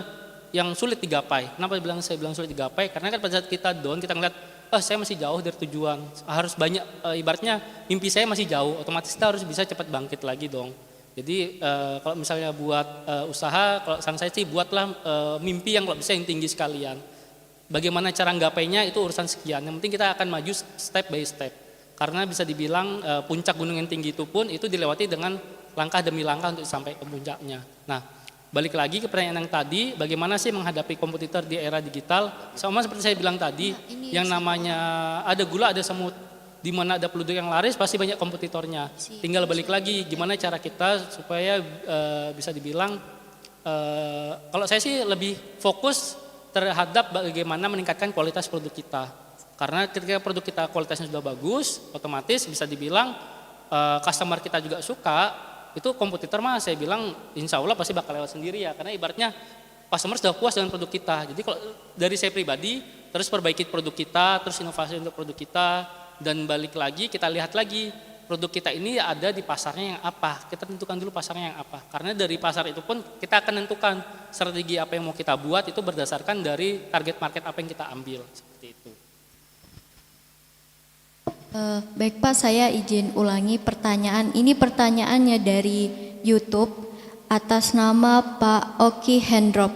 yang sulit digapai. Kenapa saya bilang sulit digapai? Karena kan pada saat kita down, kita ngeliat, saya masih jauh dari tujuan, harus banyak, ibaratnya mimpi saya masih jauh, otomatis kita harus bisa cepat bangkit lagi dong. Jadi kalau misalnya buat usaha, kalau saran saya sih buatlah mimpi yang kalau bisa yang tinggi sekalian. Bagaimana cara nggapainya itu urusan sekian. Yang penting kita akan maju step by step. Karena bisa dibilang puncak gunung yang tinggi itu pun itu dilewati dengan langkah demi langkah untuk sampai ke puncaknya. Nah, balik lagi ke pertanyaan yang tadi, bagaimana sih menghadapi kompetitor di era digital? Sama seperti saya bilang tadi, yang namanya ada gula, ada semut. Di mana ada produk yang laris pasti banyak kompetitornya. Tinggal balik lagi gimana cara kita supaya bisa dibilang kalau saya sih lebih fokus terhadap bagaimana meningkatkan kualitas produk kita. Karena ketika produk kita kualitasnya sudah bagus, otomatis bisa dibilang customer kita juga suka, itu kompetitor mah saya bilang insya Allah pasti bakal lewat sendiri ya. Karena ibaratnya customer sudah puas dengan produk kita. Jadi kalau dari saya pribadi, terus perbaiki produk kita, terus inovasi untuk produk kita, dan balik lagi kita lihat lagi produk kita ini ada di pasarnya yang apa, kita tentukan dulu pasarnya yang apa, karena dari pasar itu pun kita akan tentukan strategi apa yang mau kita buat itu berdasarkan dari target market apa yang kita ambil, seperti itu. Baik Pak, saya izin ulangi pertanyaan, ini pertanyaannya dari YouTube atas nama Pak Oki Hendrop.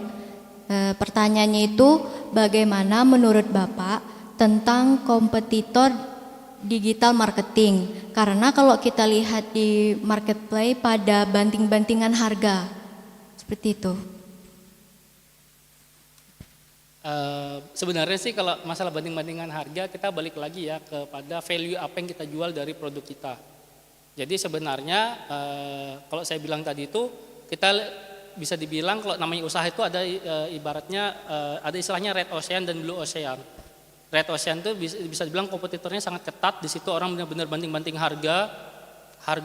Pertanyaannya itu bagaimana menurut Bapak tentang kompetitor digital marketing, karena kalau kita lihat di marketplace pada banting-bantingan harga seperti itu. Sebenarnya sih kalau masalah banding-bandingan harga kita balik lagi ya kepada value apa yang kita jual dari produk kita. Jadi sebenarnya kalau saya bilang tadi itu kita bisa dibilang kalau namanya usaha itu ada ibaratnya ada istilahnya red ocean dan blue ocean. Red Ocean itu bisa dibilang kompetitornya sangat ketat, di situ orang benar-benar banting-banting harga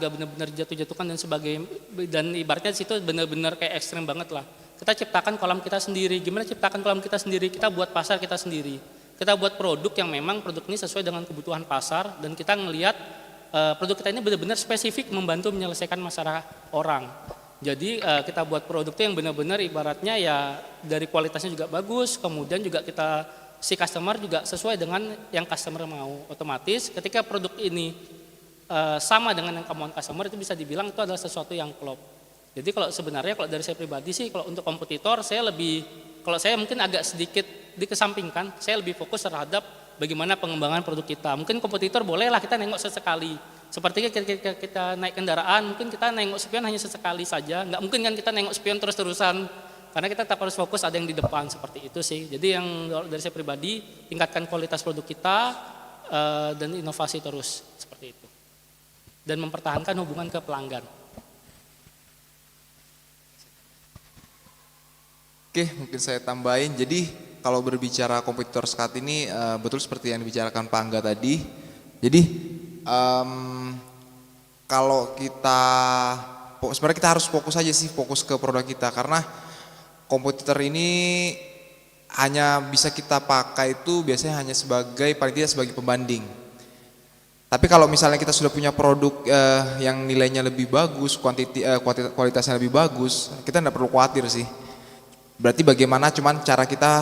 benar-benar jatuh-jatuhkan dan sebagainya, dan ibaratnya di situ benar-benar kayak ekstrem banget lah. Kita ciptakan kolam kita sendiri. Gimana ciptakan kolam kita sendiri? Kita buat pasar kita sendiri. Kita buat produk yang memang produk ini sesuai dengan kebutuhan pasar, dan kita ngelihat produk kita ini benar-benar spesifik membantu menyelesaikan masalah orang. Jadi kita buat produk itu yang benar-benar ibaratnya ya dari kualitasnya juga bagus, kemudian juga kita si customer juga sesuai dengan yang customer mau. Otomatis ketika produk ini sama dengan yang kemauan customer itu bisa dibilang itu adalah sesuatu yang klop. Jadi kalau sebenarnya kalau dari saya pribadi sih kalau untuk kompetitor kalau saya mungkin agak sedikit dikesampingkan, saya lebih fokus terhadap bagaimana pengembangan produk kita. Mungkin kompetitor bolehlah kita nengok sesekali. Seperti kita naik kendaraan, mungkin kita nengok spion hanya sesekali saja. Nggak mungkin kan kita nengok spion terus-terusan. Karena kita tetap harus fokus ada yang di depan, seperti itu sih. Jadi yang dari saya pribadi, tingkatkan kualitas produk kita dan inovasi terus, seperti itu. Dan mempertahankan hubungan ke pelanggan. Oke, mungkin saya tambahin. Jadi kalau berbicara kompetitor saat ini betul seperti yang dibicarakan Pak Angga tadi. Jadi kalau kita sebenarnya kita harus fokus aja sih, fokus ke produk kita karena kompetitor ini hanya bisa kita pakai itu biasanya hanya sebagai paling tidak sebagai pembanding. Tapi kalau misalnya kita sudah punya produk yang nilainya lebih bagus, kualitasnya lebih bagus, kita tidak perlu khawatir sih. Berarti bagaimana cuman cara kita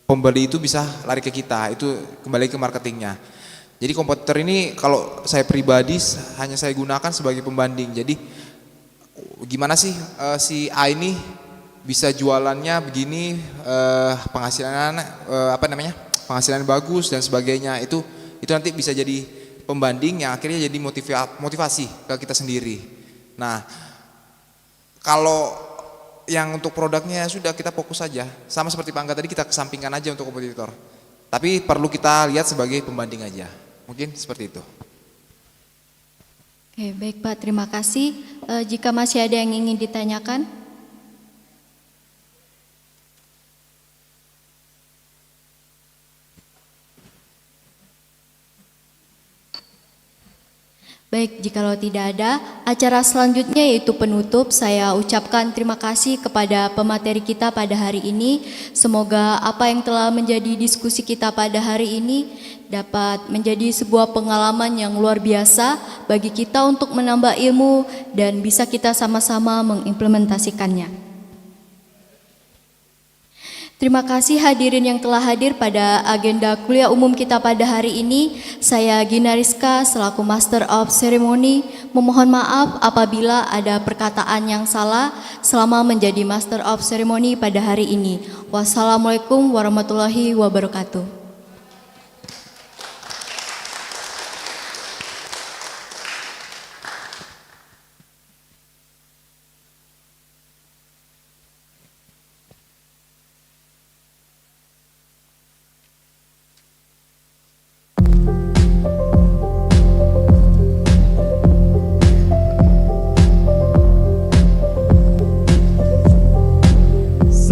pembeli itu bisa lari ke kita, itu kembali ke marketingnya. Jadi kompetitor ini kalau saya pribadi hanya saya gunakan sebagai pembanding. Jadi gimana sih si A ini bisa jualannya begini, penghasilan penghasilan bagus dan sebagainya. Itu nanti bisa jadi pembanding yang akhirnya jadi motivasi ke kita sendiri. Nah, kalau yang untuk produknya sudah kita fokus saja, sama seperti Pak Angga tadi kita kesampingkan aja untuk kompetitor. Tapi perlu kita lihat sebagai pembanding aja. Mungkin seperti itu. Oke, baik Pak, terima kasih. Jika masih ada yang ingin ditanyakan. Baik, jikalau tidak ada, acara selanjutnya yaitu penutup. Saya ucapkan terima kasih kepada pemateri kita pada hari ini. Semoga apa yang telah menjadi diskusi kita pada hari ini dapat menjadi sebuah pengalaman yang luar biasa bagi kita untuk menambah ilmu dan bisa kita sama-sama mengimplementasikannya. Terima kasih hadirin yang telah hadir pada agenda kuliah umum kita pada hari ini. Saya Gina Rizka selaku Master of Ceremony memohon maaf apabila ada perkataan yang salah selama menjadi Master of Ceremony pada hari ini. Wassalamualaikum warahmatullahi wabarakatuh.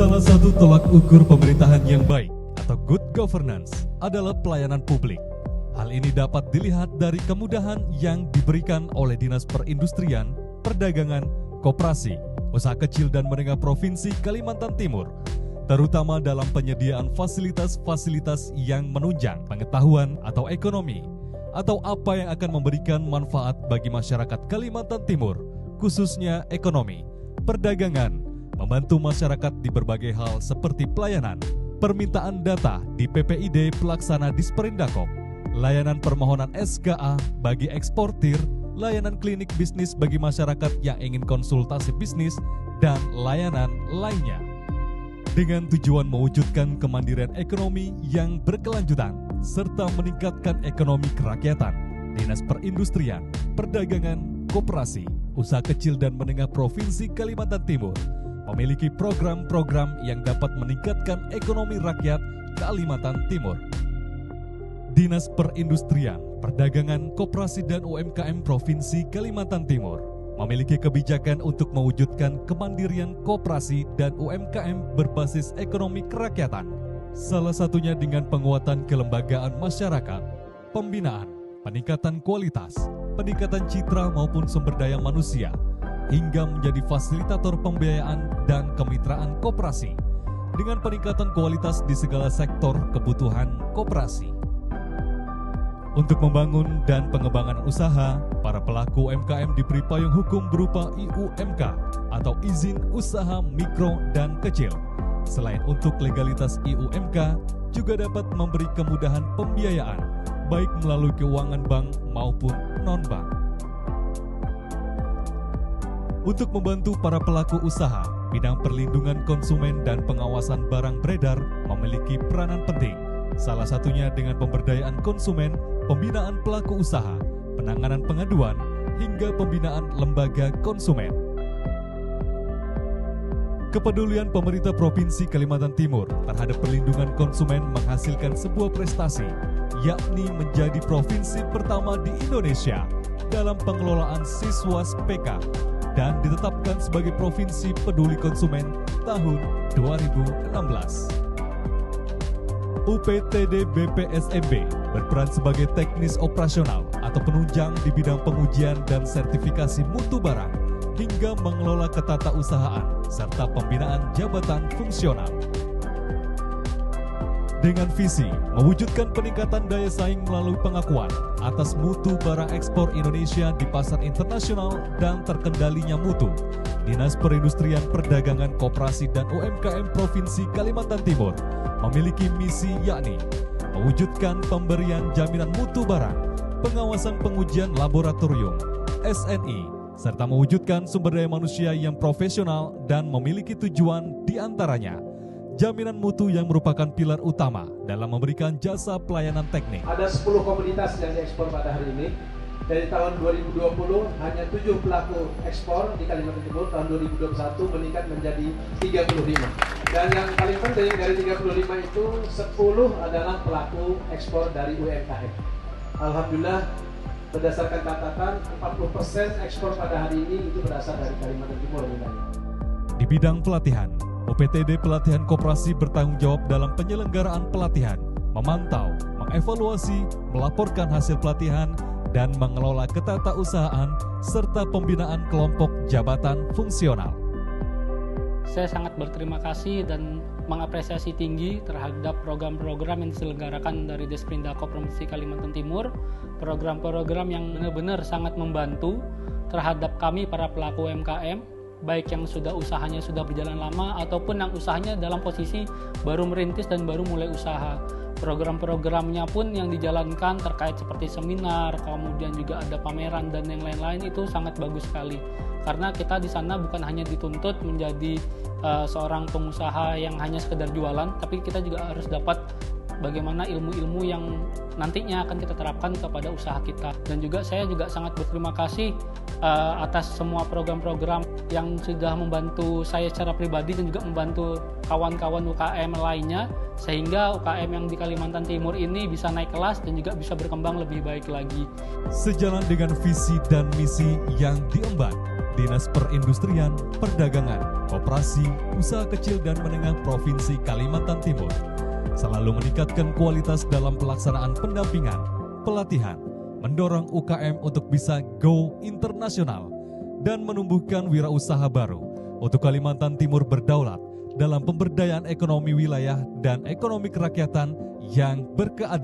Salah satu tolak ukur pemerintahan yang baik atau good governance adalah pelayanan publik. Hal ini dapat dilihat dari kemudahan yang diberikan oleh Dinas Perindustrian, Perdagangan, Koperasi, Usaha Kecil dan Menengah Provinsi Kalimantan Timur, terutama dalam penyediaan fasilitas-fasilitas yang menunjang pengetahuan atau ekonomi, atau apa yang akan memberikan manfaat bagi masyarakat Kalimantan Timur, khususnya ekonomi, perdagangan, membantu masyarakat di berbagai hal seperti pelayanan, permintaan data di PPID pelaksana Disperindakop, layanan permohonan SKA bagi eksportir, layanan klinik bisnis bagi masyarakat yang ingin konsultasi bisnis, dan layanan lainnya. Dengan tujuan mewujudkan kemandirian ekonomi yang berkelanjutan, serta meningkatkan ekonomi kerakyatan, Dinas Perindustrian, Perdagangan, Koperasi, Usaha Kecil dan Menengah Provinsi Kalimantan Timur memiliki program-program yang dapat meningkatkan ekonomi rakyat Kalimantan Timur. Dinas Perindustrian, Perdagangan, Koperasi dan UMKM Provinsi Kalimantan Timur memiliki kebijakan untuk mewujudkan kemandirian koperasi dan UMKM berbasis ekonomi kerakyatan. Salah satunya dengan penguatan kelembagaan masyarakat, pembinaan, peningkatan kualitas, peningkatan citra maupun sumber daya manusia, hingga menjadi fasilitator pembiayaan dan kemitraan koperasi dengan peningkatan kualitas di segala sektor kebutuhan koperasi. Untuk membangun dan pengembangan usaha, para pelaku UMKM diberi payung hukum berupa IUMK atau Izin Usaha Mikro dan Kecil. Selain untuk legalitas IUMK, juga dapat memberi kemudahan pembiayaan, baik melalui keuangan bank maupun non-bank. Untuk membantu para pelaku usaha, bidang perlindungan konsumen dan pengawasan barang beredar memiliki peranan penting. Salah satunya dengan pemberdayaan konsumen, pembinaan pelaku usaha, penanganan pengaduan, hingga pembinaan lembaga konsumen. Kepedulian pemerintah Provinsi Kalimantan Timur terhadap perlindungan konsumen menghasilkan sebuah prestasi, yakni menjadi provinsi pertama di Indonesia dalam pengelolaan siswas PK dan ditetapkan sebagai Provinsi Peduli Konsumen tahun 2016. UPTD BPSMB berperan sebagai teknis operasional atau penunjang di bidang pengujian dan sertifikasi mutu barang hingga mengelola ketatausahaan serta pembinaan jabatan fungsional. Dengan visi mewujudkan peningkatan daya saing melalui pengakuan atas mutu barang ekspor Indonesia di pasar internasional dan terkendalinya mutu, Dinas Perindustrian Perdagangan Koperasi dan UMKM Provinsi Kalimantan Timur memiliki misi yakni mewujudkan pemberian jaminan mutu barang, pengawasan pengujian laboratorium, SNI, serta mewujudkan sumber daya manusia yang profesional dan memiliki tujuan diantaranya jaminan mutu yang merupakan pilar utama dalam memberikan jasa pelayanan teknik. Ada 10 komoditas yang diekspor pada hari ini. Dari tahun 2020 hanya 7 pelaku ekspor di Kalimantan Timur, tahun 2021 meningkat menjadi 35. Dan yang paling penting dari 35 itu 10 adalah pelaku ekspor dari UMKM. Alhamdulillah berdasarkan catatan 40% ekspor pada hari ini itu berasal dari Kalimantan Timur. Di bidang pelatihan, UPTD Pelatihan Koperasi bertanggung jawab dalam penyelenggaraan pelatihan, memantau, mengevaluasi, melaporkan hasil pelatihan, dan mengelola ketatausahaan serta pembinaan kelompok jabatan fungsional. Saya sangat berterima kasih dan mengapresiasi tinggi terhadap program-program yang diselenggarakan dari Desprindako Provinsi Kalimantan Timur, program-program yang benar-benar sangat membantu terhadap kami para pelaku UMKM, baik yang sudah usahanya sudah berjalan lama ataupun yang usahanya dalam posisi baru merintis dan baru mulai usaha. Program-programnya pun yang dijalankan terkait seperti seminar, kemudian juga ada pameran dan yang lain-lain itu sangat bagus sekali. Karena kita di sana bukan hanya dituntut menjadi seorang pengusaha yang hanya sekedar jualan, tapi kita juga harus dapat bagaimana ilmu-ilmu yang nantinya akan kita terapkan kepada usaha kita. Dan juga saya juga sangat berterima kasih atas semua program-program yang sudah membantu saya secara pribadi dan juga membantu kawan-kawan UKM lainnya, sehingga UKM yang di Kalimantan Timur ini bisa naik kelas dan juga bisa berkembang lebih baik lagi. Sejalan dengan visi dan misi yang diemban, Dinas Perindustrian, Perdagangan, Koperasi, Usaha Kecil dan Menengah Provinsi Kalimantan Timur selalu meningkatkan kualitas dalam pelaksanaan pendampingan, pelatihan, mendorong UKM untuk bisa go internasional, dan menumbuhkan wirausaha baru untuk Kalimantan Timur berdaulat dalam pemberdayaan ekonomi wilayah dan ekonomi kerakyatan yang berkeadilan.